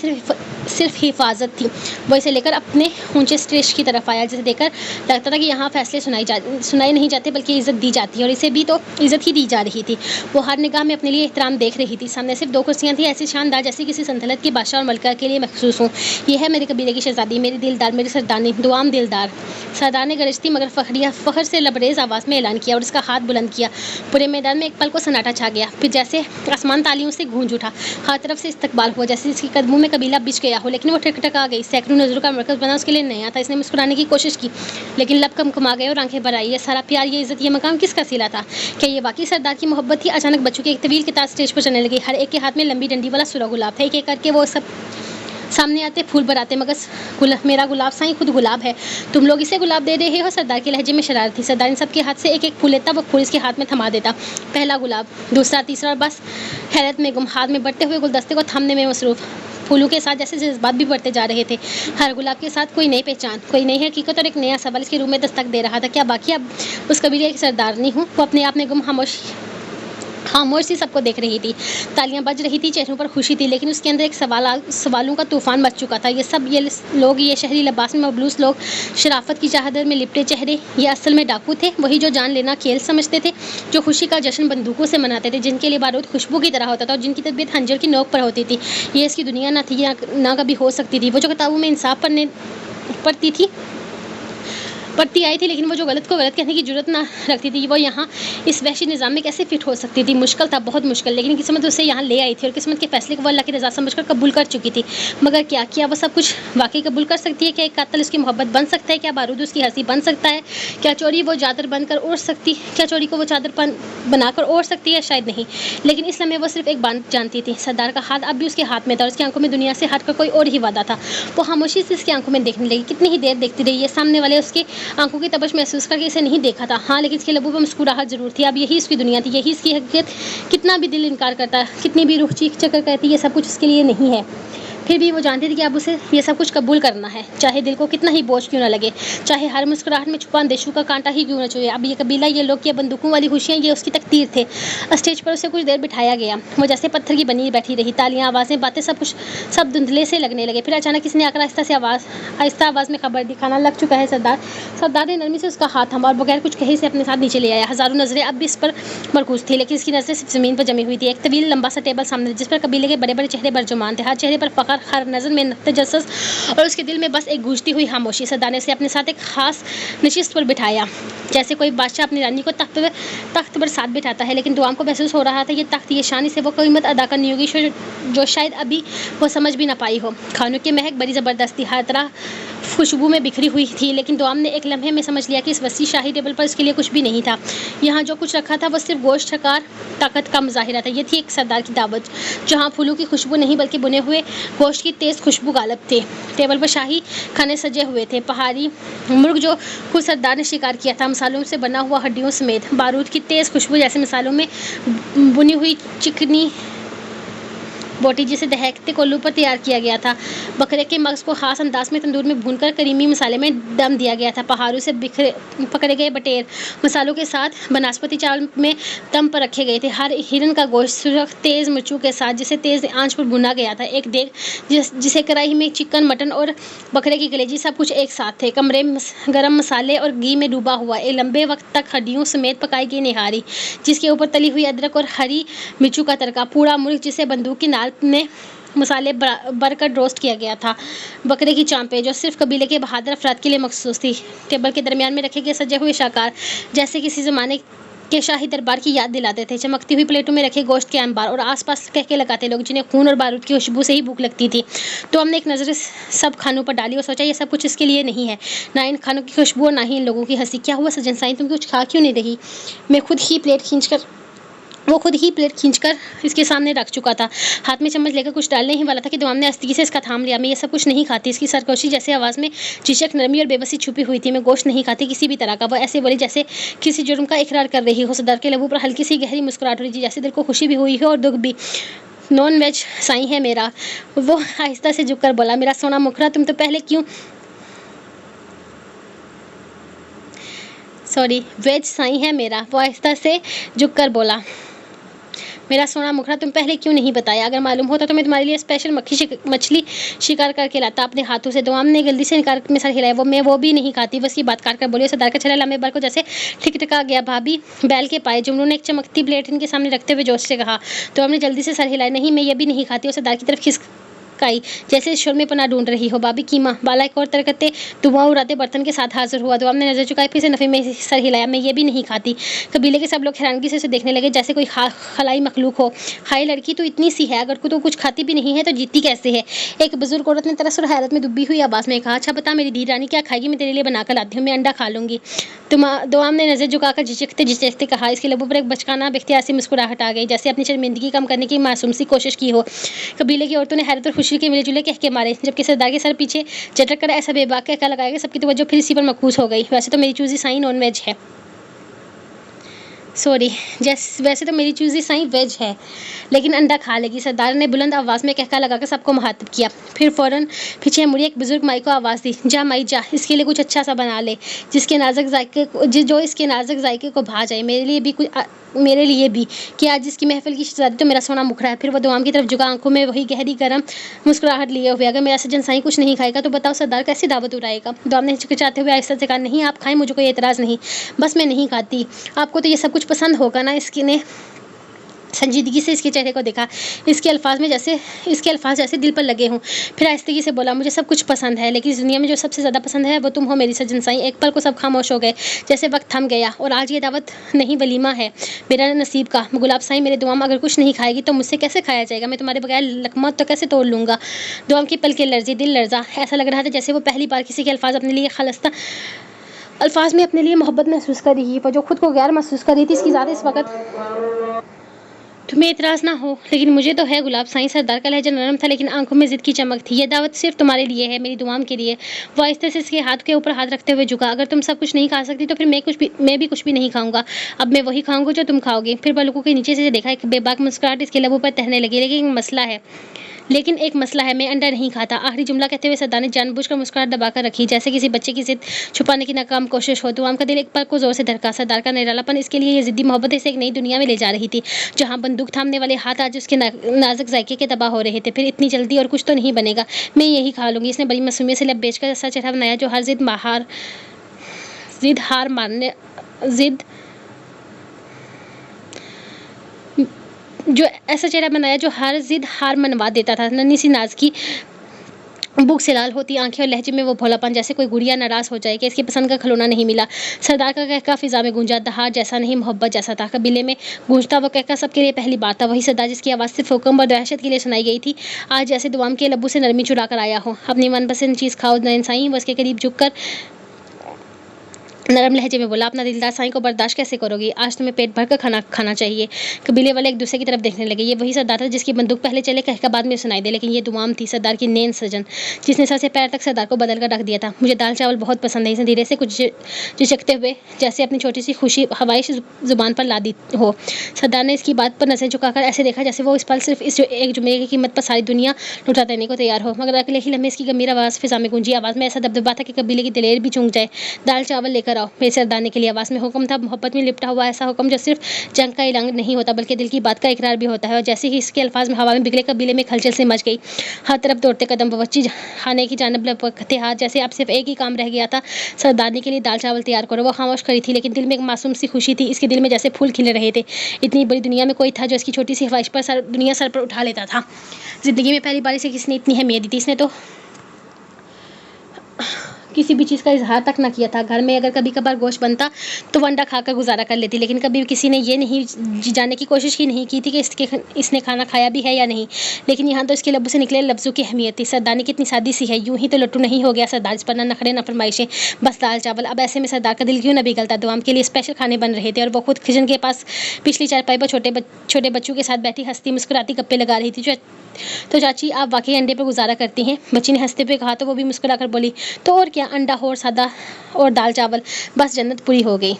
صرف حفاظت تھی۔ وہ اسے لے کر اپنے اونچے اسٹیج کی طرف آیا، جسے دیکھ کر لگتا تھا کہ یہاں فیصلے سنائے نہیں جاتے بلکہ عزت دی جاتی ہے، اور اسے بھی تو عزت ہی دی جا رہی تھی۔ وہ ہر نگاہ میں اپنے لیے احترام دیکھ رہی تھی۔ سامنے صرف 2 کرسیاں تھیں، ایسی شاندار جیسی کسی سلطنت کے بادشاہ اور ملکہ کے لیے مخصوص ہوں۔ یہ ہے میرے قبیلے کی شہزادی، میری دلدار، میری سردارنی، دوام دلدار۔ سردار نے گرجتی مگر فخر سے لبریز آواز میں اعلان کیا اور اس کا ہاتھ بلند کیا۔ پورے میدان میں ایک پل کو سناٹا چھا گیا، پھر جیسے آسمان تالیوں سے گونج اٹھا، ہر طرف سے استقبال ہوا، جیسے اس کے قدموں میں قبیلہ بچھ گیا ہو، لیکن وہ ٹھٹکا گئی، سینکڑوں نظروں کا مرکز بنا اس کے لیے نیا تھا۔ اس نے مسکرانے کی کوشش کی، لیکن لب کمکما گئے اور آنکھیں بھر آئی۔ یہ سارا پیار، یہ عزت، یہ مقام کس کا صلہ تھا؟ کیا یہ واقعی سردار کی محبت تھی؟ اچانک بچوں کی ایک طویل قطار اسٹیج پر چلنے لگی، ہر ایک کے ہاتھ میں لمبی ڈنڈی والا سرخ گلاب تھا۔ ایک ایک کر کے وہ سب سامنے آتے، پھول براتے، مگر میرا گلاب سائیں خود گلاب ہے، تم لوگ اسے گلاب دے رہے ہو؟ سردار کے لہجے میں شرارت تھی۔ سردار ان سب کے ہاتھ سے ایک ایک پھول لیتا، وہ پھول اس کے ہاتھ میں تھما دیتا، پہلا گلاب، دوسرا، تیسرا، اور بس حیرت میں گم، ہاتھ میں بڑھتے ہوئے گلدستے کو تھامنے میں مصروف۔ پھولوں کے ساتھ جیسے جذبات بھی بڑھتے جا رہے تھے، ہر گلاب کے ساتھ کوئی نئی پہچان، کوئی نئی حقیقت اور ایک نیا سوال اس کے روح میں دستک دے رہا تھا، کیا باقی اب اس قبیلے کی سردارنی ہوں؟ وہ اپنے آپ میں گم، خاموش سی سب کو دیکھ رہی تھی۔ تالیاں بج رہی تھی، چہروں پر خوشی تھی، لیکن اس کے اندر ایک سوالوں کا طوفان مچ چکا تھا۔ یہ لوگ، یہ شہری لباس میں ملبوس لوگ، شرافت کی چادر میں لپٹے چہرے، یہ اصل میں ڈاکو تھے، وہی جو جان لینا کھیل سمجھتے تھے، جو خوشی کا جشن بندوقوں سے مناتے تھے، جن کے لیے بارود خوشبو کی طرح ہوتا تھا اور جن کی طبیعت خنجر کی نوک پر ہوتی تھی۔ یہ اس کی دنیا نہ تھی، نہ کبھی ہو سکتی تھی۔ وہ جو کتابوں میں انصاف پڑھتی آئی تھی، لیکن وہ جو غلط کو غلط کہنے کی جرات نہ رکھتی تھی، وہ یہاں اس وحشی نظام میں کیسے فٹ ہو سکتی تھی؟ مشکل تھا، بہت مشکل، لیکن قسمت اسے یہاں لے آئی تھی، اور قسمت کے فیصلے کو وہ اللہ کی رضا سمجھ کر قبول کر چکی تھی۔ مگر کیا وہ سب کچھ واقعی قبول کر سکتی ہے؟ کیا ایک قاتل اس کی محبت بن سکتا ہے؟ کیا بارود اس کی ہنسی بن سکتا ہے؟ کیا چوری وہ چادر بن کر اوڑھ سکتی؟ کیا چوری کو وہ چادر بنا کر اوڑھ سکتی ہے؟ شاید نہیں، لیکن اس لمحے وہ صرف ایک بات جانتی تھی، سردار کا ہاتھ اب بھی اس کے ہاتھ میں تھا، اور اس کی آنکھوں میں دنیا سے ہٹ کر کوئی اور ہی وعدہ تھا۔ وہ خاموشی سے اس کی آنکھوں میں دیکھنے لگی، کتنی ہی دیر دیکھتی رہی۔ یہ سامنے والے اس کی آنکھوں کی تپش محسوس کر کے اسے نہیں دیکھا تھا، ہاں، لیکن اس کے لبوں پر مسکراہٹ ضرور تھی۔ اب یہی اس کی دنیا تھی، یہی اس کی حقیقت۔ کتنا بھی دل انکار کرتا، کتنی بھی روح چیخ چکر کہتی، یہ سب کچھ اس کے لیے نہیں ہے۔ پھر بھی وہ جانتی تھی کہ اب اسے یہ سب کچھ قبول کرنا ہے، چاہے دل کو کتنا ہی بوجھ کیوں نہ لگے، چاہے ہر مسکراہٹ میں چھپا اندیشوں کا کانٹا ہی کیوں نہ چوئے۔ اب یہ قبیلہ، یہ لوگ، یہ بندوقوں والی خوشیاں، یہ اس کی تقدیر تھے۔ اسٹیج پر اسے کچھ دیر بٹھایا گیا، وہ جیسے پتھر کی بنی بیٹھی رہی۔ تالیاں، آوازیں، باتیں، سب دھندلے سے لگنے لگے۔ پھر اچانک کسی نے آ کر آہستہ آواز میں خبر دی، کھانا لگ چکا ہے سردار۔ سردار نے نرمی سے اس کا ہاتھ تھاما اور بغیر کچھ کہے اسے اپنے ساتھ نیچے لے آیا۔ ہزاروں نظریں اب بھی اس پر مرکوز تھیں، لیکن اس کی نظریں صرف زمین پر جمی ہوئی تھیں۔ ایک طویل لمبا سا ٹیبل سامنے تھا، جس پر قبیلے کے بڑے بڑے چہرے برجمان تھے، ہر چہرے پر فخر، ہر نظر میں تجسس، اور اس کے دل میں بس ایک گونجتی ہوئی خاموشی۔ سردار نے اسے اپنے ساتھ ایک خاص نشست پر بٹھایا، جیسے کوئی بادشاہ اپنی رانی کو تخت پر ساتھ بٹھاتا ہے، لیکن دوام کو محسوس ہو رہا تھا یہ تخت، یہ شان اسے وہ قیمت ادا کرنی ہوگی جو شاید ابھی وہ سمجھ بھی نہ پائی ہو۔ کھانوں کی مہک بڑی زبردست تھی، ہر طرف خوشبو میں بکھری ہوئی تھی، لیکن دوام نے ایک لمحے میں سمجھ لیا کہ اس وسیع شاہی ٹیبل پر اس کے لیے کچھ بھی نہیں تھا۔ یہاں جو کچھ رکھا تھا وہ صرف گوشت، شکار، طاقت کا مظاہرہ تھا۔ یہ تھی ایک سردار کی دعوت، جہاں پھولوں کی خوشبو نہیں بلکہ بنے ہوئے گوشت کی تیز خوشبو غالب تھی۔ ٹیبل پر شاہی کھانے سجے ہوئے تھے، پہاڑی مرغ جو خود سردار نے شکار کیا تھا، مصالحوں سے بنا ہوا، ہڈیوں سمیت، بارود کی تیز خوشبو جیسے مصالحوں میں بنی ہوئی چکنی بوٹی جسے دہکتے کوئلوں پر تیار کیا گیا تھا۔ بکرے کے مغز کو خاص انداز میں تندور میں بھون کر کریمی مسالے میں دم دیا گیا تھا۔ پہاڑوں سے پکڑے گئے بٹیر مسالوں کے ساتھ بناسپتی چاول میں دم پر رکھے گئے تھے۔ ہر ہرن کا گوشت سرخ تیز مرچوں کے ساتھ جسے تیز آنچ پر بھونا گیا تھا۔ ایک دیگ جسے کڑاہی میں چکن، مٹن اور بکرے کی کلیجی سب کچھ ایک ساتھ تھے۔ کمرے گرم مسالے اور گھی میں ڈوبا ہوا، ایک لمبے وقت تک ہڈیوں سمیت پکائی گئی نہاری، جس کے اوپر تلی ہوئی ادرک اور ہری مرچوں کا تڑکا۔ پوڑا مرغ جسے بندوق کی نال میں مسالے بھر کر روسٹ کیا گیا تھا۔ بکرے کی چانپیں جو صرف قبیلے کے بہادر افراد کے لیے مخصوص تھی۔ ٹیبل کے درمیان میں رکھے گئے سجے ہوئے شاہکار جیسے کسی زمانے کے شاہی دربار کی یاد دلاتے تھے۔ چمکتی ہوئی پلیٹوں میں رکھے گوشت کے انبار اور آس پاس کہکے لگاتے لوگ، جنہیں خون اور بارود کی خوشبو سے ہی بھوک لگتی تھی۔ تو ہم نے ایک نظر سب کھانوں پر ڈالی اور سوچا یہ سب کچھ اس کے لیے نہیں ہے، نہ ان کھانوں کی خوشبو اور نہ ہی ان لوگوں کی ہنسی۔ کیا ہوا سجن سائی، تم کچھ کھا کیوں نہیں رہی؟ وہ خود ہی پلیٹ کھینچ کر اس کے سامنے رکھ چکا تھا، ہاتھ میں چمچ لے کر کچھ ڈالنے ہی والا تھا کہ دوام نے آستگی سے اس کا تھام لیا۔ میں یہ سب کچھ نہیں کھاتی۔ اس کی سرگوشی جیسے آواز میں جھجک، نرمی اور بے بسی چھپی ہوئی تھی۔ میں گوشت نہیں کھاتی کسی بھی طرح کا، وہ ایسے بولی جیسے کسی جرم کا اقرار کر رہی ہو۔ سردار کے لبوں پر ہلکی سی گہری مسکراہٹ ہو رہی تھی، جیسے دل کو خوشی بھی ہوئی ہو اور دکھ بھی۔ نان ویج سائی ہے میرا، وہ آہستہ سے جھک کر بولا۔ میرا سونا مکھرا، تم تو پہلے کیوں ویج سائی ہے میرا، وہ آہستہ سے جھک کر بولا۔ میرا سونا مکھرا، تم پہلے کیوں نہیں بتایا؟ اگر معلوم ہوتا تو میں تمہارے لیے اسپیشل مچھلی شکار کر کے لاتا اپنے ہاتھوں سے۔ دوام نے جلدی سے انکار میں سر ہلایا۔ میں وہ بھی نہیں کھاتی، وہ اس کی بات کاٹ کر بولی۔ سردار کا چہرہ لمحے بھر کو جیسے ٹھکٹھکا گیا۔ بھابھی بیل کے پائے، جملوں نے ایک چمکتی پلیٹ ان کے سامنے رکھتے ہوئے جوش سے کہا۔ دوام نے جلدی سے سر ہلایا۔ نہیں، میں یہ بھی نہیں کھاتی، اور سردار کی طرف کھسکائی جیسے اس شور میں پناہ ڈھونڈ رہی ہو۔ بھابھی قیمہ بالا ایک اور ترکتے دھواں اڑاتے برتن کے ساتھ حاضر ہوا۔ دوام نے نظر چکائی، پھر سے نفی میں سر ہلایا۔ میں یہ بھی نہیں کھاتی۔ قبیلے کے سب لوگ حیرانگی سے اسے دیکھنے لگے جیسے کوئی خلائی مخلوق ہو۔ ہائے لڑکی تو اتنی سی ہے، اگر تو کچھ کھاتی بھی نہیں ہے تو جیتتی کیسے ہے؟ ایک بزرگ عورت نے ترس اور حیرت میں ڈوبی ہوئی آواز میں کہا۔ اچھا بتا میری دھی رانی کیا کھائے گی، میں تیرے لیے بنا کر لاتی ہوں، میں انڈا کھا لوں گی۔ دوام نے نظر جھکا کر جھجکتے کہا۔ اس کے لبوں پر ایک بچکانہ بے اختیار سی مسکراہٹ آ گئی، جیسے اپنی شرمندگی کم کرنے کی معصوم سی کوشش کی ہو۔ قبیلے کی عورتوں نے حیرت اور خوشی کے ملے جلے کہکے مارے، جبکہ سردار کے سر پیچھے جھٹک کر ایسا بے باک کہکا لگایا کہ سب کی توجہ پھر اسی پر مرکوز ہو گئی۔ ویسے تو میری چوزی سائی ویج ہے، لیکن انڈا کھا لے گی، سردار نے بلند آواز میں کہکا لگا کر سب کو مخاطب کیا۔ پھر فوراً پیچھے مڑی ایک بزرگ مائی کو آواز دی۔ جا مائی جا، اس کے لیے کچھ اچھا سا بنا لے جو اس کے نازک ذائقے کو بھا جائے، میرے لیے بھی کہ آج اس کی محفل کی شہزادی تو میرا سونا مکھرا ہے۔ پھر وہ دوام کی طرف جھکا، آنکھوں میں وہی گہری گرم مسکراہٹ لیے ہوئے۔ اگر میرا سجن سائی کچھ نہیں کھائے گا تو بتاؤ سردار کیسی دعوت اٹھائے گا؟ دوام نے ہچکچاتے ہوئے آہستہ سے کہا۔ نہیں آپ کھائیں، مجھے کوئی اعتراض نہیں، بس میں نہیں کھاتی۔ آپ کو تو یہ سب کچھ پسند ہوگا نا؟ اس نے سنجیدگی سے اس کے چہرے کو دیکھا، اس کے الفاظ جیسے دل پر لگے ہوں۔ پھر آہستگی سے بولا۔ مجھے سب کچھ پسند ہے، لیکن اس دنیا میں جو سب سے زیادہ پسند ہے وہ تم ہو میری سجن سائی۔ ایک پل کو سب خاموش ہو گئے، جیسے وقت تھم گیا۔ اور آج یہ دعوت نہیں ولیمہ ہے میرا نصیب کا۔ گلاب سائی میرے دوام اگر کچھ نہیں کھائے گی تو مجھ سے کیسے کھایا جائے گا؟ میں تمہارے بغیر لقمہ تو کیسے توڑ لوں گا؟ دوام کی پلکیں لرزی، دل لرزا، ایسا لگ رہا تھا جیسے وہ پہلی بار کسی کے الفاظ میں اپنے لیے محبت محسوس کر رہی ہے، جو خود کو غیر محسوس کر رہی تھی۔ اس کی ذات اس وقت تمہیں اعتراض نہ ہو لیکن مجھے تو ہے گلاب سائی۔ سردار کا لہجہ نرم تھا لیکن آنکھوں میں ضد کی چمک تھی۔ یہ دعوت صرف تمہارے لیے ہے، میری دوام کے لیے۔ وہ آہستہ سے اس کے ہاتھ کے اوپر ہاتھ رکھتے ہوئے جھکا۔ اگر تم سب کچھ نہیں کھا سکتی تو پھر میں بھی کچھ بھی نہیں کھاؤں گا۔ اب میں وہی کھاؤں گا جو تم کھاؤ گی۔ پھر پلکوں کے نیچے سے دیکھا، ایک بے باک مسکراہٹ اس کے لبوں پر تہنے لگی۔ لیکن ایک مسئلہ ہے لیکن ایک مسئلہ ہے، میں انڈا نہیں کھاتا۔ آخری جملہ کہتے ہوئے سردار نے جان بوجھ کر مسکراہٹ دبا کر رکھی، جیسے کسی بچے کی ضد چھپانے کی ناکام کوشش ہو۔ دوام کا دل ایک پل کو زور سے دھڑکا۔ سردار کا نرالا پن، اس کے لیے یہ ضدی محبت اسے ایک نئی دنیا میں لے جا رہی تھی، جہاں بندوق تھامنے والے ہاتھ آج اس کے نازک ذائقے کے تباہ ہو رہے تھے۔ پھر اتنی جلدی اور کچھ تو نہیں بنے گا، میں یہی کھا لوں گی۔ اس نے بڑی معصومیت سے لب بیچ کر ایسا چہرہ بنایا جو ہر ضد ہار منوا دیتا تھا۔ ننھی سی ناز کی بھوک سے لال ہوتی آنکھیں اور لہجے میں وہ بھولا پن، جیسے کوئی گڑیا ناراض ہو جائے کہ اس کی پسند کا کھلونا نہیں ملا۔ سردار کا کہکا فضا میں گونجا، دہاڑ جیسا نہیں، محبت جیسا تھا۔ قبیلے میں گونجتا وہ کہکا سب کے لیے پہلی بار تھا۔ وہی سردار جس کی آواز صرف حکم اور دہشت کے لیے سنائی گئی تھی، آج جیسے دوام کے لبوں سے نرمی چرا کر آیا ہو۔ اپنی من پسند چیز کھاؤ نین سائیں، وہ اس کے قریب جھک کر نرم لہجے میں بولا۔ اپنا دلدار سائیں کو برداشت کیسے کرو گی؟ آج تمہیں پیٹ بھر کر کھانا چاہیے۔ قبیلے والے ایک دوسرے کی طرف دیکھنے لگے۔ یہ وہی سردار تھا جس کی بندوق پہلے چلے، کہکا بعد میں سنائی دے، لیکن یہ دوام تھی، سردار کی نین سجن، جس نے سر سے پیر تک سردار کو بدل کر رکھ دیا تھا۔ مجھے دال چاول بہت پسند ہے، اس نے دھیرے سے کچھ جھجکتے ہوئے جیسے اپنی چھوٹی سی خوشی خواہش زبان پر لا دی ہو۔ سردار نے اس کی بات پر نظریں جھکا کر ایسے دیکھا جیسے وہ اس پل صرف اس ایک جملے کی قیمت پر ساری دنیا لٹا دینے کو تیار ہو، مگر اگلے ہی لمحے اس کی گمبھیر آواز فضا میں گونجی، آواز میں ایسا دبدبا تھا کہ قبیلے کی دلیر بھی چونک جائے۔ دال چاول لے کر آؤ میرے سردار کے لیے۔ آواز میں حکم تھا، محبت میں لپٹا ہوا ایسا حکم جو صرف جنگ کا اعلان نہیں ہوتا بلکہ دل کی بات کا اقرار بھی ہوتا ہے۔ اور جیسے ہی اس کے الفاظ میں ہوا میں بگڑے، قبیلے میں ہلچل سی مچ گئی۔ ہر طرف دوڑتے قدم، باورچی خانے کی جانب لپکتے ہاتھ، جیسے اب صرف ایک ہی کام رہ گیا تھا، سردارنی کے لیے دال چاول تیار کرو۔ وہ خاموش کھڑی تھی، لیکن دل میں ایک معصوم سی خوشی تھی۔ اس کے دل میں جیسے پھول کھل رہے تھے۔ اتنی بڑی دنیا میں کوئی تھا جو اس کی چھوٹی سی خواہش پر دنیا سر پر اٹھا لیتا تھا۔ زندگی میں پہلی بار اسے کسی نے اتنی اہمیت دی تھی۔ اس نے تو کسی بھی چیز کا اظہار تک نہ کیا تھا۔ گھر میں اگر کبھی کبھار گوشت بنتا تو وہ انڈا کھا کر گزارا کر لیتی، لیکن کبھی کسی نے یہ نہیں جاننے کی کوشش ہی نہیں کی تھی کہ اس نے کھانا کھایا بھی ہے یا نہیں۔ لیکن یہاں تو اس کے لبوں سے نکلے لفظوں کی اہمیت تھی۔ سردارنی کتنی سادی سی ہے، یوں ہی تو لٹو نہیں ہو گیا سردار، اس پر نہ نخرے نہ فرمائشیں، بس دال چاول۔ اب ایسے میں سردار کا دل کیوں نہ پگھلتا؟ دوام کے لیے اسپیشل کھانے بن رہے تھے اور وہ خود کچن کے پاس پچھلی چارپائی پر چھوٹے بچوں کے ساتھ بیٹھی ہنستی مسکراتی گپیں لگا رہی تھی۔ تو چاچی آپ واقعی انڈے پر گزارا کرتی ہیں؟ بچی نے ہنستے ہوئے کہا تو وہ بھی مسکرا کر بولی، تو اور کیا، انڈا ہو اور سادہ اور دال چاول، بس جنت پوری ہو گئی۔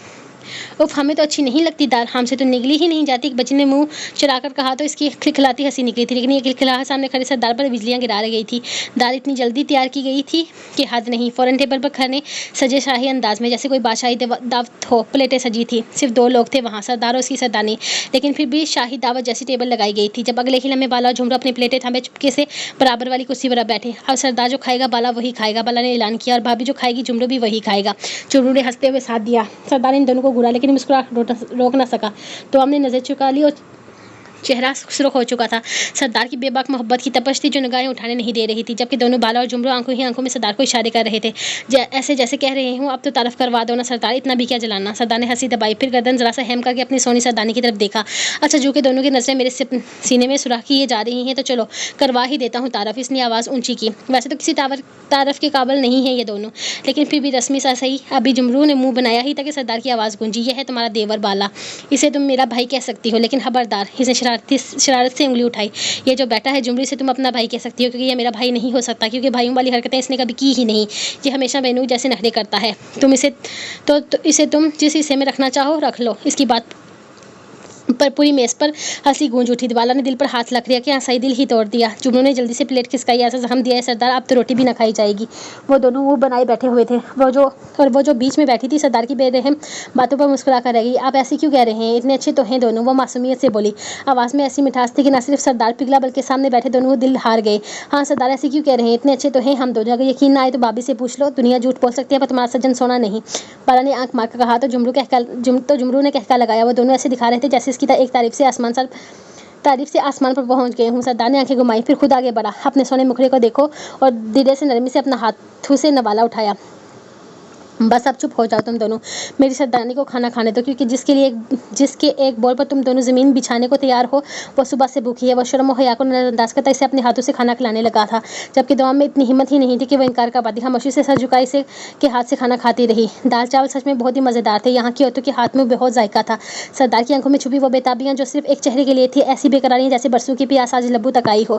اف ہمیں تو اچھی نہیں لگتی دال، ہم سے تو نگلی ہی نہیں جاتی، ایک بچی نے منہ چڑھا کر کہا تو اس کی کھلکھلاتی ہنسی نکلی تھی، لیکن یہ کھلکھلاہٹ سامنے کھڑے سردار پر بجلیاں گرا گئی تھی۔ دال اتنی جلدی تیار کی گئی تھی کہ حد نہیں، فوراً ٹیبل پر کھانے سجے شاہی انداز میں، جیسے کوئی بادشاہی دعوت ہو۔ پلیٹیں سجی تھی، صرف 2 لوگ تھے وہاں، سردار اور اس کی سردارنی، لیکن پھر بھی شاہی دعوت جیسی ٹیبل لگائی گئی تھی۔ جب اگلے ہی لمحے بالا اور جھمرو اپنی پلیٹیں تھامے چپکے سے برابر والی کرسی پر بیٹھے۔ اب سردار جو کھائے گا بالا وہی کھائے گا، بالا نے اعلان کیا، اور بھابھی جو کھائے گی جھمرو بھی وہی کھائے گا۔ جھمرو نے ہنستے ہوئے ساتھ دیا۔ سردار نے ان دونوں کو گھورا، لیکن مسکراہٹ روک نہ سکا۔ تو ہم نے نظر چکا لی اور چہرہ سرخ ہو چکا تھا۔ سردار کی بے باک محبت کی تپش تھی جو نگاہیں اٹھانے نہیں دے رہی تھی، جبکہ دونوں بالا اور جھمرو آنکھوں ہی آنکھوں میں سردار کو اشارے کر رہے تھے، ایسے جیسے کہہ رہے ہوں اب تو تعارف کروا دو نا سردار، اتنا بھی کیا جلانا۔ سردار نے ہنسی دبائی، پھر گردن ذرا سا ہیم کر کے اپنی سونی سردارنی کی طرف دیکھا۔ اچھا، جو کہ دونوں کی نظریں میرے سینے میں سوراخ کیے جا رہی ہیں تو چلو کروا ہی دیتا ہوں تعارف۔ اس نے آواز اونچی کی۔ ویسے تو کسی تعارف کے قابل نہیں ہیں یہ دونوں، لیکن پھر بھی رسمی سا صحیح۔ ابھی جھمرو نے منہ بنایا ہی تھا کہ سردار کی آواز گونجی، یہ ہے تمہارا دیور بالا، اسے تم میرا بھائی کہہ سکتی ہو، لیکن خبردار، اس نے شرارت سے انگلی اٹھائی، یہ جو بیٹا ہے جھمرو سے تم اپنا بھائی کہہ سکتی ہو، کیونکہ یہ میرا بھائی نہیں ہو سکتا، کیونکہ بھائیوں والی حرکتیں اس نے کبھی کی ہی نہیں، یہ ہمیشہ بہنوں جیسے نخرے کرتا ہے۔ اسے تم جس حصے میں رکھنا چاہو رکھ لو۔ اس کی بات پر پوری میز پر ہنسی گونج اٹھی۔ بالا نے دل پر ہاتھ رکھ لیا کہ ہاں صحیح، دل ہی توڑ دیا۔ جھمرو نے جلدی سے پلیٹ کھسکائی، ایسا زخم دیا ہے سردار اب تو روٹی بھی نہ کھائی جائے گی۔ وہ دونوں منہ بنائے بیٹھے ہوئے تھے، وہ جو بیچ میں بیٹھی تھی سردار کی بے رحم باتوں پر مسکرا کر رہ گئی۔ آپ ایسے کیوں کہہ رہے ہیں، اتنے اچھے تو ہیں دونوں، وہ معصومیت سے بولی۔ آواز میں ایسی مٹھاس تھی کہ نہ صرف سردار پگھلا بلکہ سامنے بیٹھے دونوں دل ہار گئے۔ ہاں سردار ایسے کیوں کہہ رہے ہیں، اتنے اچھے تو ہیں ہم دونوں، اگر یقین نہ آئے تو بھابھی سے پوچھ لو، دنیا جھوٹ بول سکتی ہے پر تمہارا سجن سونا نہیں، بالا نے آنکھ مار کر کہا تو جھمرو نے کہکا لگایا۔ وہ دونوں ایسے دکھا رہے تھے جیسے اس کی ایک تعریف سے آسمان پر پہنچ گئے ہوں۔ سردار نے آنکھیں گھمائی، پھر خود آگے بڑھا، اپنے سونے مکھڑے کو دیکھو، اور دھیرے سے نرمی سے اپنا ہاتھوں سے نوالا اٹھایا۔ بس اب چپ ہو جاؤ تم دونوں، میری سردارنی کو کھانا کھانے دو، کیونکہ جس کے ایک بول پر تم دونوں زمین بچھانے کو تیار ہو وہ صبح سے بھوکی ہے۔ وہ شرم و حیا کو نظر انداز کرتا اسے اپنے ہاتھوں سے کھانا کھلانے لگا تھا، جبکہ دوام میں اتنی ہمت ہی نہیں تھی کہ وہ انکار کر پاتی۔ خاموشی سے سر جھکائے اسے کے ہاتھ سے کھانا کھاتی رہی۔ دال چاول سچ میں بہت ہی مزیدار تھے، یہاں کی عورتوں کے ہاتھ میں بہت ذائقہ تھا۔ سردار کی آنکھوں میں چھپی وہ بے تابیاں جو صرف ایک چہرے کے لیے تھی، ایسی بے قراریاں جیسے برسوں کی پیاس آج لبوں تک آئی ہو۔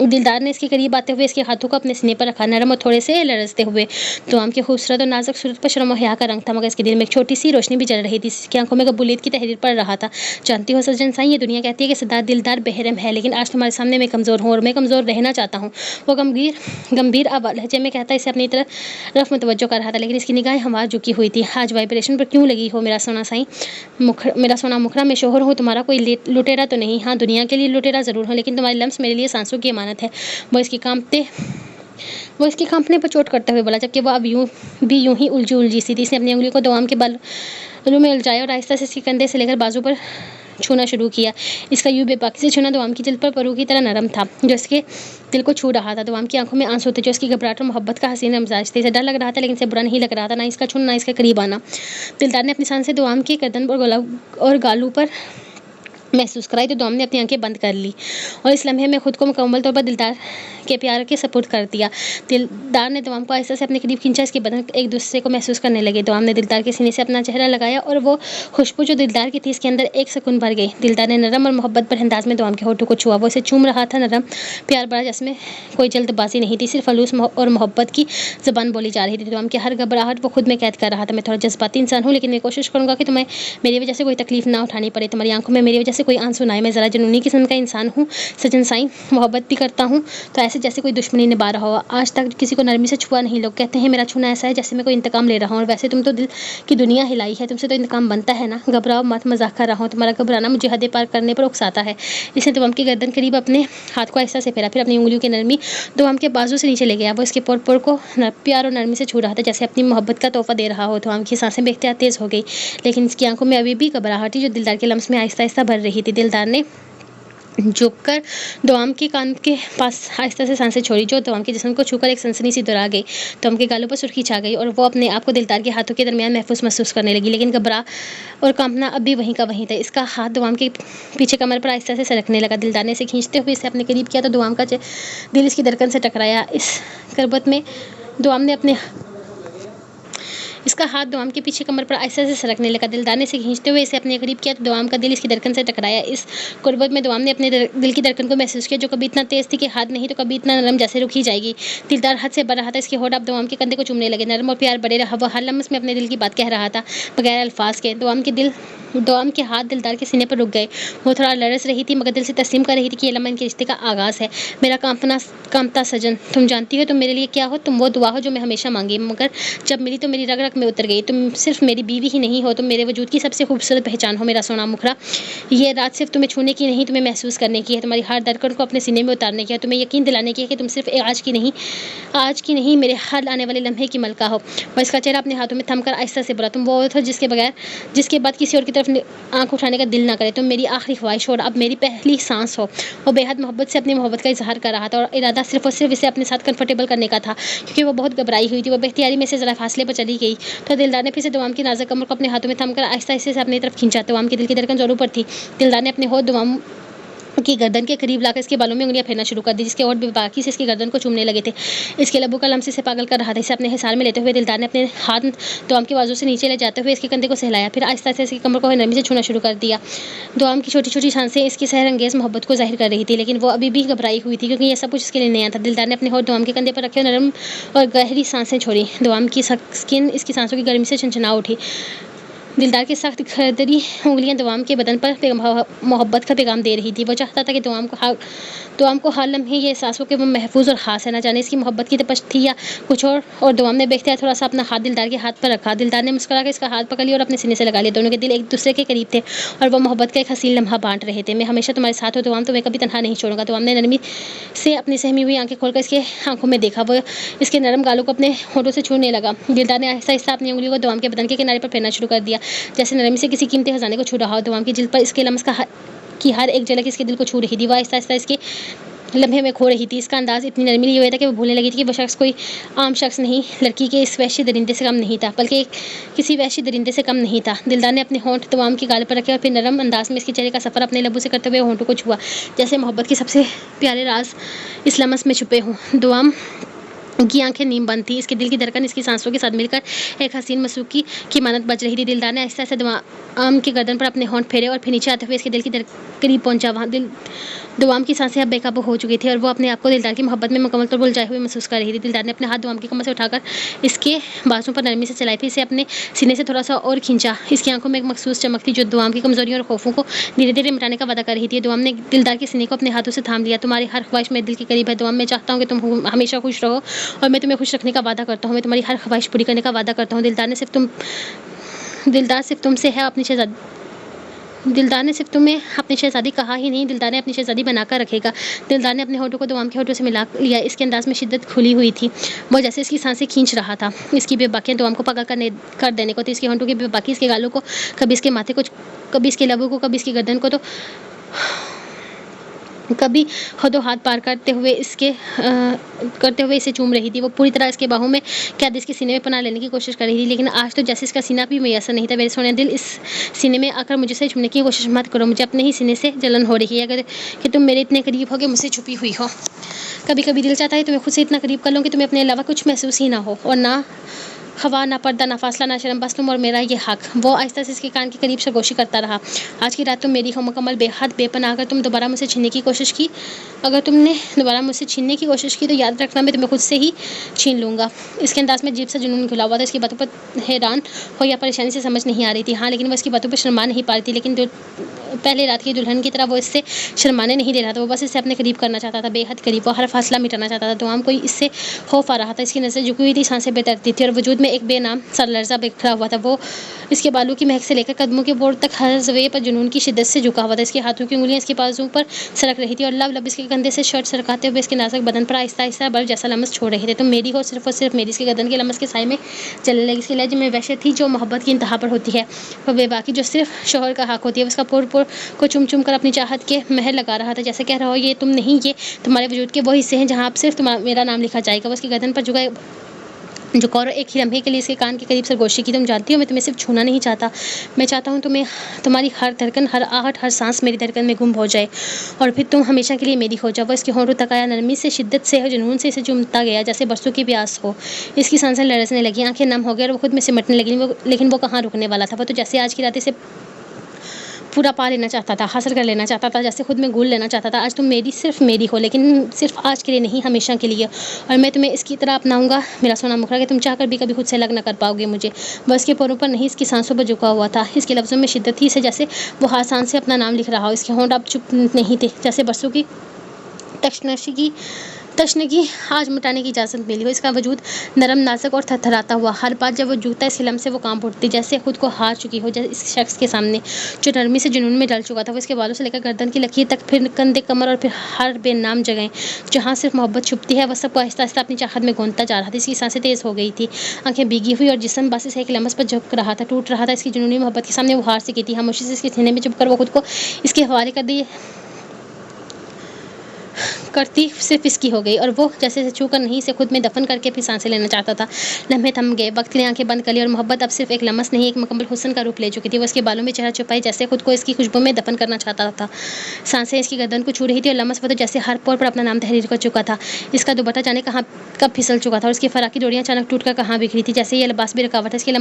دلدار نے اس کے قریب آتے ہوئے اس کے ہاتھوں کو اپنے سینے پر رکھا، نرم اور تھوڑے سے لرزتے ہوئے۔ دوام کی خوبصورت اور نازک صورت پر شرم و حیا کا رنگ تھا، مگر اس کے دل میں ایک چھوٹی سی روشنی بھی جل رہی تھی، اس کی آنکھوں میں قبولیت کی تحریر پڑ رہا تھا۔ جانتی ہو سجن سائیں، یہ دنیا کہتی ہے کہ سدھارتھ دلدار بے رحم ہے، لیکن آج تمہارے سامنے میں کمزور ہوں اور میں کمزور رہنا چاہتا ہوں۔ وہ گمبھیر لہجے میں کہتا اسے اپنی طرف متوجہ کر رہا تھا، لیکن اس کی نگاہیں ہموار جھکی ہوئی تھی۔ آج وائبریشن پر کیوں لگی ہو میرا سونا سائیں؟ میرا سونا مکھڑا، میں شوہر ہوں، تمہارا کوئی لٹیرا تو نہیں۔ ہاں، دنیا کے لیے لٹیرا ضرور ہوں، لیکن تمہارے لمس میرے لیے سانسوں کی امانت ہے۔ وہ اس کے کانپنے پر چوٹ کرتے ہوئے بولا، جبکہ وہ اب یوں ہی الجھی سی تھی۔ اس نے اپنی انگلیوں کو دوام کے بالوں میں الجھایا اور آہستہ سے اس کے کندھے سے لے کر بازو پر چھونا شروع کیا۔ اس کا یوں بے باکی سے چھونا دوام کی جلد پر پرو کی طرح نرم تھا، جو اس کے دل کو چھو رہا تھا۔ دوام کی آنکھوں میں آنسو تھے، جو اس کی گھبراہٹ اور محبت کا حسین امزاج تھے۔ اسے ڈر لگ رہا تھا، لیکن اسے برا نہیں لگ رہا تھا، نہ اس کا چھونا، نہ اس کے قریب آنا۔ دلدار نے اپنی سانسیں دوام کی گردن اور گالوں پر محسوس کرائی تو دوام نے اپنی آنکھیں بند کر لی اور اس لمحے میں خود کو مکمل طور پر دلدار کے پیار کے سپرد کر دیا۔ دلدار نے دوام کو آہستہ سے اپنے قریب کھینچا، اس کے بدن ایک دوسرے کو محسوس کرنے لگے۔ دوام نے دلدار کے سینے سے اپنا چہرہ لگایا اور وہ خوشبو جو دلدار کی تھی اس کے اندر ایک سکون بھر گئی۔ دلدار نے نرم اور محبت بھرے انداز میں دوام کے ہونٹوں کو چھوا، وہ اسے چوم رہا تھا، نرم پیار بھرا، جس میں کوئی جلد بازی نہیں تھی، صرف خلوص اور محبت کی زبان بولی جا رہی تھی۔ دوام کی ہر گھبراہٹ وہ خود میں قید کر رہا تھا۔ میں تھوڑا جذباتی انسان ہوں، لیکن میں کوشش کروں گا کہ تمہیں میری وجہ سے کوئی تکلیف نہ اٹھانی پڑے، تمہاری آنکھوں میں میری وجہ سے کوئی آنسو نہ آئے۔ میں ذرا جنونی قسم کا انسان ہوں سجن سائیں، محبت بھی کرتا ہوں تو ایسے جیسے کوئی دشمنی نبھا رہا ہو۔ آج تک کسی کو نرمی سے چھوا نہیں۔ لوگ کہتے ہیں میرا چھونا ایسا ہے جیسے میں کوئی انتقام لے رہا ہوں، اور ویسے تم تو دل کی دنیا ہلائی ہے، تم سے تو انتقام بنتا ہے نا۔ گھبراؤ مت، مذاق کر رہا ہوں، تمہارا گھبرانا مجھے حدیں پار کرنے پر اکساتا ہے۔ اس نے دوام کی گردن قریب اپنے ہاتھ کو آہستہ سے پھیرا، پھر اپنی انگلیوں کی نرمی دوام کے بازو سے نیچے لے گیا۔ وہ اس کے پور کو پیار اور نرمی سے چھو رہا تھا، جیسے اپنی محبت کا تحفہ دے رہا ہو۔ دوام کی سانسیں بے اختیار تیز ہو گئی، لیکن اس کی آنکھوں میں ابھی بھی گھبراہٹ تھی، جو دلدار کے لمس میں آہستہ آہستہ بھر رہی تھی۔ دلدار نے جھک کر دوام کے کان کے پاس آہستہ سے سانسیں چھوڑی، جو دوام کے جسم کو چھو کر ایک سنسنی سی دورا گئی۔ دوام کے گالوں پر سرخی چھا گئی اور وہ اپنے آپ کو دلدار کے ہاتھوں کے درمیان محفوظ محسوس کرنے لگی، لیکن گھبراہٹ اور کانپنا اب بھی وہیں کا وہیں تھا۔ اس کا ہاتھ دوام کے پیچھے کمر پر آہستہ سے سرکنے لگا۔ دلدار نے اسے کھینچتے ہوئے اسے اپنے قریب کیا تو دوام کا دل اس کی دھڑکن سے ٹکرایا۔ اس کا ہاتھ دوام کے پیچھے کمر پر آہستہ سے سرکنے لگا۔ دلدار نے اسے کھینچتے ہوئے اسے اپنے قریب کیا تو دوام کا دل اس کی دھڑکن سے ٹکرایا۔ اس قربت میں دوام نے اپنے دل کی دھڑکن کو محسوس کیا، جو کبھی اتنا تیز تھی کہ ہاتھ نہیں تو کبھی اتنا نرم جیسے رک ہی جائے گی۔ دلدار حد سے بڑھ رہا تھا، اس کے ہونٹ اب دوام کے کندھے کو چومنے لگے، نرم اور پیار بڑے رہا۔ وہ ہر لمس میں اپنے دل کی بات کہہ رہا تھا، بغیر الفاظ کے۔ دوام کے ہاتھ دلدار کے سینے پر رک گئے۔ وہ تھوڑا لرز رہی تھی، مگر دل سے تسلیم کر رہی تھی کہ یہ لمحہ ان کے رشتے کا آغاز ہے۔ میرا کانپتا سجن، تم جانتی ہو تم میرے لیے کیا ہو؟ تم وہ دعا ہو جو میں ہمیشہ مانگی، مگر جب ملی تو میری رگ رگ میں اتر گئی۔ تم صرف میری بیوی ہی نہیں ہو، تم میرے وجود کی سب سے خوبصورت پہچان ہو، میرا سونا مکھڑا۔ یہ رات صرف تمہیں چھونے کی نہیں، تمہیں محسوس کرنے کی ہے، تمہاری ہر دھڑکن کو اپنے سینے میں اتارنے کی ہے، تمہیں یقین دلانے کی ہے کہ تم صرف آج کی نہیں میرے ہر آنے والے لمحے کی ملکہ ہو۔ وہ اس کا چہرہ اپنے ہاتھوں میں تھم کر آہستہ سے بولا، تم وہ ہو جس کے بعد کسی اور کی طرف آنکھ اٹھانے کا دل نہ کرے، تم میری آخری خواہش ہو اور اب میری پہلی سانس ہو۔ وہ بے حد محبت سے اپنی محبت کا اظہار کر رہا تھا، اور ارادہ صرف اور صرف اسے اپنے ساتھ کنفرٹیبل کرنے کا تھا، کیونکہ وہ بہت گھبرائی ہوئی تھی۔ وہ بے اختیاری میں سے ذرا فاصلے پر چلی گئی تو دلدار نے پھر سے دوام کی نازک کمر کو اپنے ہاتھوں میں تھم کر آہستہ سے اپنی طرف کھینچا۔ دوام کی دل کی دھڑکن زوروں پر تھی۔ دلدار نے اپنے ہونٹ دوام کی گردن کے قریب لا کر اس کے بالوں میں انگلیاں پھیرنا شروع کر دی، جس کے ہونٹ بے باکی سے اس کی گردن کو چومنے لگے تھے۔ اس کے لبوں کا لمس اسے پاگل کر رہا تھا۔ اسے اپنے حصار میں لیتے ہوئے دلدار نے اپنے ہاتھ دوام کے بازو سے نیچے لے جاتے ہوئے اس کے کندھے کو سہلایا، پھر آہستہ سے اس کی کمر کو نرمی سے چھونا شروع کر دیا۔ دوام کی چھوٹی چھوٹی سانسیں اس کی سحر انگیز محبت کو ظاہر کر رہی تھی، لیکن وہ ابھی بھی گھبرائی ہوئی تھی، کیونکہ یہ سب کچھ اس کے لیے نیا تھا۔ دلدار نے اپنے ہونٹ دوام کے کندھے پر رکھے اور نرم اور گہری سانسیں چھوڑی۔ دوام کی سکن اس کی سانسوں کی گرمی سے چھنچھنا اٹھی۔ دلدار کی سخت کھردری انگلیاں دوام کے بدن پر محبت کا پیغام دے رہی تھی۔ وہ چاہتا تھا کہ دوام کو ہر لمحے یہ احساس ہو کہ وہ محفوظ اور خاص ہے، نہ جانے اس کی محبت کی تپش تھی یا کچھ اور دوام نے بے اختیار تھوڑا سا اپنا ہاتھ دلدار کے ہاتھ پر رکھا۔ دلدار نے مسکرا کر اس کا ہاتھ پکڑ لیا اور اپنے سینے سے لگا لیا۔ دونوں کے دل ایک دوسرے کے قریب تھے اور وہ محبت کا ایک حسین لمحہ بانٹ رہے تھے۔ میں ہمیشہ تمہارے ساتھ ہوں دوام، تمہیں کبھی تنہا نہیں چھوڑوں گا۔ دوام نے نرمی سے اپنی سہمی ہوئی آنکھیں کھول کر اس کے آنکھوں میں دیکھا۔ وہ اس کے نرم گالوں کو اپنے ہونٹوں سے چھونے لگا۔ دلدار نے آہستہ آہستہ اپنی انگلیوں کو دوام کے بدن کے کنارے پر پھیرنا شروع کر دیا، جیسے نرمی سے کسی قیمتی خزانے کو چھو رہا ہو۔ دوام کی جلد پر اس کے لمس کی ہر ایک جھلک اس کے دل کو چھو رہی تھی۔ وہ آہستہ آہستہ اس کے لمحے میں کھو رہی تھی۔ اس کا انداز اتنی نرمی لیے ہوئے تھا کہ وہ بھولنے لگی تھی کہ وہ شخص کوئی عام شخص نہیں، لڑکی کے اس وحشی درندے سے کم نہیں تھا، بلکہ کسی وحشی درندے سے کم نہیں تھا۔ دلدار نے اپنے ہونٹ دوام کے گال پر رکھے اور پھر نرم انداز میں اس کے چہرے کا سفر اپنے لبوں سے کرتے ہوئے ہونٹوں کو چھوا، جیسے محبت کے سب سے پیارے راز اس لمس میں چھپے ہوں۔ دوام کی آنکھیں نیم بند تھی، اس کے دل کی دھڑکن اس کی سانسوں کے ساتھ مل کر ایک حسین موسیقی کی مانند بج رہی تھی۔ دلدار نے آہستہ آہستہ دوام کی گردن پر اپنے ہونٹ پھیرے اور پھر نیچے آتے ہوئے اس کے دل کی قریب پہنچا۔ وہاں دوام کی سانسیں اب بے قابو ہو چکی تھی اور وہ اپنے آپ کو دلدار کی محبت میں مکمل طور پر الجھائے ہوئے محسوس کر رہی تھی۔ دلدار نے اپنے ہاتھ دوام کی کمر سے اٹھا کر اس کے بازو پر نرمی سے چلائے، پھر اسے اپنے سینے سے تھوڑا سا اور کھینچا۔ اس کی آنکھوں میں ایک مخصوص چمک تھی جو دوام کی کمزوریوں اور خوفوں کو دھیرے دھیرے مٹانے کا وعدہ کر رہی تھی۔ دوام نے دلدار کے سینے کو اپنے ہاتھوں سے تھام لیا۔ تمہاری ہر خواہش میرے دل کے قریب ہے دوام، میں چاہتا ہوں کہ تم ہمیشہ خوش رہو اور میں تمہیں خوش رکھنے کا وعدہ کرتا ہوں، میں تمہاری ہر خواہش پوری کرنے کا وعدہ کرتا ہوں۔ دلدار نے صرف تمہیں اپنی شہزادی کہا ہی نہیں، دلدار نے اپنی شہزادی بنا کر رکھے گا۔ دلدار نے اپنے ہونٹوں کو دوام کے ہونٹوں سے ملا لیا، اس کے انداز میں شدت کھلی ہوئی تھی، وہ جیسے اس کی سانسیں کھینچ رہا تھا۔ اس کی بے باکیاں دوام کو پاگل کر دینے کو تھی، اس کے ہونٹوں کی بے باکی اس کے گالوں کو، کبھی اس کے ماتھے کو، کبھی اس کے لبوں کو، کبھی اس کی گردن کو، تو کبھی خود و ہاتھ پار کرتے ہوئے اسے چوم رہی تھی۔ وہ پوری طرح اس کے باہوں میں قید اس کے سینے میں پناہ لینے کی کوشش کر رہی تھی، لیکن آج تو جیسے اس کا سینہ بھی میسر نہیں تھا۔ میرے سونے دل، اس سینے میں آ کر مجھ سے چھپنے کی کوشش مت کرو، مجھے اپنے ہی سینے سے جلن ہو رہی ہے اگر کہ تم میرے اتنے قریب ہو کہ مجھ سے چھپی ہوئی ہو۔ کبھی کبھی دل چاہتا ہے تمہیں خود سے اتنا قریب کر لوں کہ تمہیں اپنے علاوہ کچھ محسوس ہی نہ ہو، اور نہ خوا، نہ پردہ، نہ فاصلہ، نہ شرم، بس تم اور میرا یہ حق۔ وہ آہستہ سے اس کے کان کے قریب سرگوشی کرتا رہا۔ آج کی رات تم میری ہو، مکمل، بے حد، بے پناہ۔ اگر تم دوبارہ مجھ سے چھیننے کی کوشش کی تو یاد رکھنا میں تمہیں خود سے ہی چھین لوں گا۔ اس کے انداز میں عجیب سا جنون گھلا ہوا تھا، اس کی باتوں پر حیران ہو یا پریشانی سے سمجھ نہیں آ رہی تھی۔ ہاں، لیکن وہ اس کی باتوں پر شرما نہیں پا رہی تھی، لیکن پہلے رات کی دلہن کی طرح وہ اس سے شرمانے نہیں دے رہا تھا، وہ بس اسے اپنے قریب کرنا چاہتا تھا، بے حد قریب۔ وہ ہر فاصلہ مٹانا چاہتا تھا۔ دوام کوئی اس سے خوف آ رہا تھا، اس کی نظریں جھکی ہوئی تھی، سانسیں بے ترتیب تھی، اور وجود میں ایک بے نام سا لرزہ بکھرا ہوا تھا۔ وہ اس کے بالوں کی مہک سے لے کر قدموں کے بور تک ہر زاویے پر جنون کی شدت سے جھکا ہوا تھا۔ اس کے ہاتھوں کی انگلیاں اس کے بازو پر سرک رہی تھی اور لب اس کے کندھے سے شرٹ سرکاتے ہوئے اس کے نازک بدن پر آہستہ آہستہ برف جیسا لمس چھوڑ رہے تھے۔ تم میری ہو، صرف اور صرف میری۔ اس کے گردن کے لمس کے سائے میں چلنے لگی، اس کے لہجے میں وحشت تھی جو محبت کی انتہا پر ہوتی ہے، وہ بے باکی جو صرف شوہر کا حق ہوتی ہے۔ وہ اس کا پور کو چم چم کر اپنی چاہت کے مہر لگا رہا تھا، جیسے کہہ رہا ہو یہ تم نہیں، یہ تمہارے وجود کے وہ حصے ہیں جہاں اب صرف میرا نام لکھا جائے گا۔ وہ اس کی گردن پر جھکا اور ایک ہی لمحے کے لیے اس کے کان کے قریب سرگوشی کی۔ تم جانتی ہو میں تمہیں صرف چھونا نہیں چاہتا، میں چاہتا ہوں تمہاری ہر دھڑکن، ہر آہٹ، ہر سانس میری دھڑکن میں گم ہو جائے اور پھر تم ہمیشہ کے لیے میری ہو جاؤ۔ وہ اس کے ہونٹوں تک آیا، نرمی سے، شدت سے، جنون سے اسے چومتا گیا جیسے برسوں کی پیاس ہو۔ اس کی سانسیں لرزنے لگیں، آنکھیں نم ہو گئی اور وہ خود میں سمٹنے لگی، لیکن وہ کہاں رکنے والا تھا۔ وہ تو جیسے آج کی رات اسے پورا پا لینا چاہتا تھا، حاصل کر لینا چاہتا تھا، جیسے خود میں گول لینا چاہتا تھا۔ آج تم میری، صرف میری ہو، لیکن صرف آج کے لیے نہیں، ہمیشہ کے لیے، اور میں تمہیں اس کی طرح اپناؤں گا میرا سونا مکھڑا کہ تم چاہ کر بھی کبھی خود سے الگ نہ کر پاؤ گے مجھے۔ وہ اس کے پوروں پر نہیں، اس کی سانسوں پر جھکا ہوا تھا، اس کے لفظوں میں شدت تھی، اسے جیسے وہ آسان سے اپنا نام لکھ رہا ہو۔ اس کے ہونٹ اب چپ نہیں تھے، جیسے برسوں کی تشنگی آج مٹانے کی اجازت ملی ہو۔ اس کا وجود نرم، نازک اور تھرتھراتا ہوا، ہر بات جب وہ جھکتا اس لمحے سے وہ کانپ اٹھتی، جیسے خود کو ہار چکی ہو اس شخص کے سامنے جو نرمی سے جنون میں ڈل چکا تھا۔ وہ اس کے بالوں سے لے کر گردن کی لکیر تک، پھر کندھے، کمر اور پھر ہر بے نام جگہیں جہاں صرف محبت چھپتی ہے، وہ سب کو آہستہ آہستہ اپنی چاہت میں گونتھتا جا رہا تھا۔ اس کی سانسیں تیز ہو گئی تھی، آنکھیں بھیگی ہوئی، اور جسم بس اسے ایک لمس پر جھک رہا تھا، ٹوٹ رہا تھا۔ اس کی جنونی محبت کے سامنے وہ ہار چکی تھی، خاموشی سے اس کے سینے میں چپ کر وہ خود کو اس کے حوالے کرتی صرف اس کی ہو گئی، اور وہ جیسے اسے چھو کر نہیں، اسے خود میں دفن کر کے پھر سانسیں لینا چاہتا تھا۔ لمحے تھم گئے، وقت نے آنکھیں بند کر لی، اور محبت اب صرف ایک لمس نہیں، ایک مکمل حسن کا روپ لے چکی تھی۔ وہ اس کے بالوں میں چہرہ چھپائے جیسے خود کو اس کی خوشبو میں دفن کرنا چاہتا تھا۔ سانسیں اس کی گردن کو چھو رہی تھی، اور لمس وہ تو جیسے ہر پور پر اپنا نام تحریر کر چکا تھا۔ اس کا دوپٹہ جانے کب پھسل چکا تھا، اور اس کی فراق کی ڈوریاں اچانک ٹوٹ کر کہاں بکھری تھی، جیسے یہ لباس بھی رکاوٹ ہے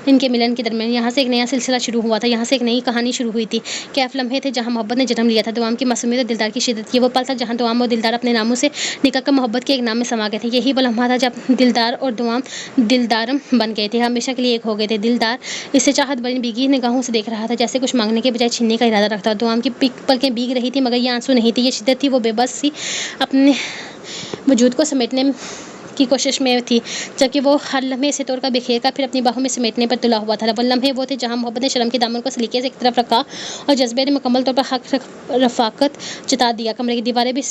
ان کے ملن کے درمیان۔ یہاں سے ایک نیا سلسلہ شروع ہوا تھا، یہاں سے ایک نئی کہانی شروع ہوئی تھی۔ کیف لمحے تھے جہاں محبت نے جنم لیا تھا، دوام کی معصومیت اور دلدار کی شدت۔ یہ وہ پل تھا جہاں دوام اور دلدار اپنے ناموں سے نکل کر محبت کے ایک نام میں سما گئے تھے۔ یہی وہ لمحہ تھا جب دلدار اور دوام دلدارم بن گئے تھے، ہمیشہ کے لیے ایک ہو گئے تھے۔ دلدار اسے چاہت بھری بھیگی نگاہوں سے دیکھ رہا تھا، جیسے کچھ مانگنے کے بجائے چھیننے کا ارادہ رکھتا ہو۔ دوام کی پلکیں بھیگ رہی تھی، مگر یہ آنسو نہیں تھے، یہ شدت تھی۔ وہ بے بس سی اپنے وجود کو سمیٹنے کی کوشش میں تھی، جبکہ وہ ہر لمحے اسے توڑ کر بکھیر کر پھر اپنی باہوں میں سمیٹنے پر تلا ہوا تھا۔ وہ لمحے وہ تھے جہاں محبت نے شرم کے دامن کو سلیقے سے ایک طرف رکھا اور جذبے نے مکمل طور پر حق رفاقت جتا دیا۔ کمرے کی دیواریں بھی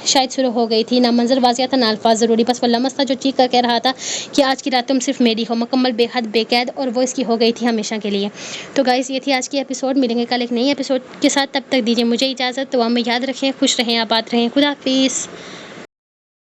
شاید سرخ ہو گئی تھی، نہ منظر واضح تھا، نہ الفاظ ضروری، بس وہ لمس تھا جو چیخ کر کہہ رہا تھا کہ آج کی رات تم صرف میری ہو، مکمل، بے حد، بے قید، اور وہ اس کی ہو گئی تھی ہمیشہ کے لیے۔ تو گائز، یہ تھی آج کی ایپیسوڈ۔ ملیں گے کل ایک نئی ایپیسوڈ کے ساتھ، تب تک دیجیے مجھے اجازت۔ تو میں یاد رکھیں، خوش رہیں، آباد رہیں، خدا حافظ۔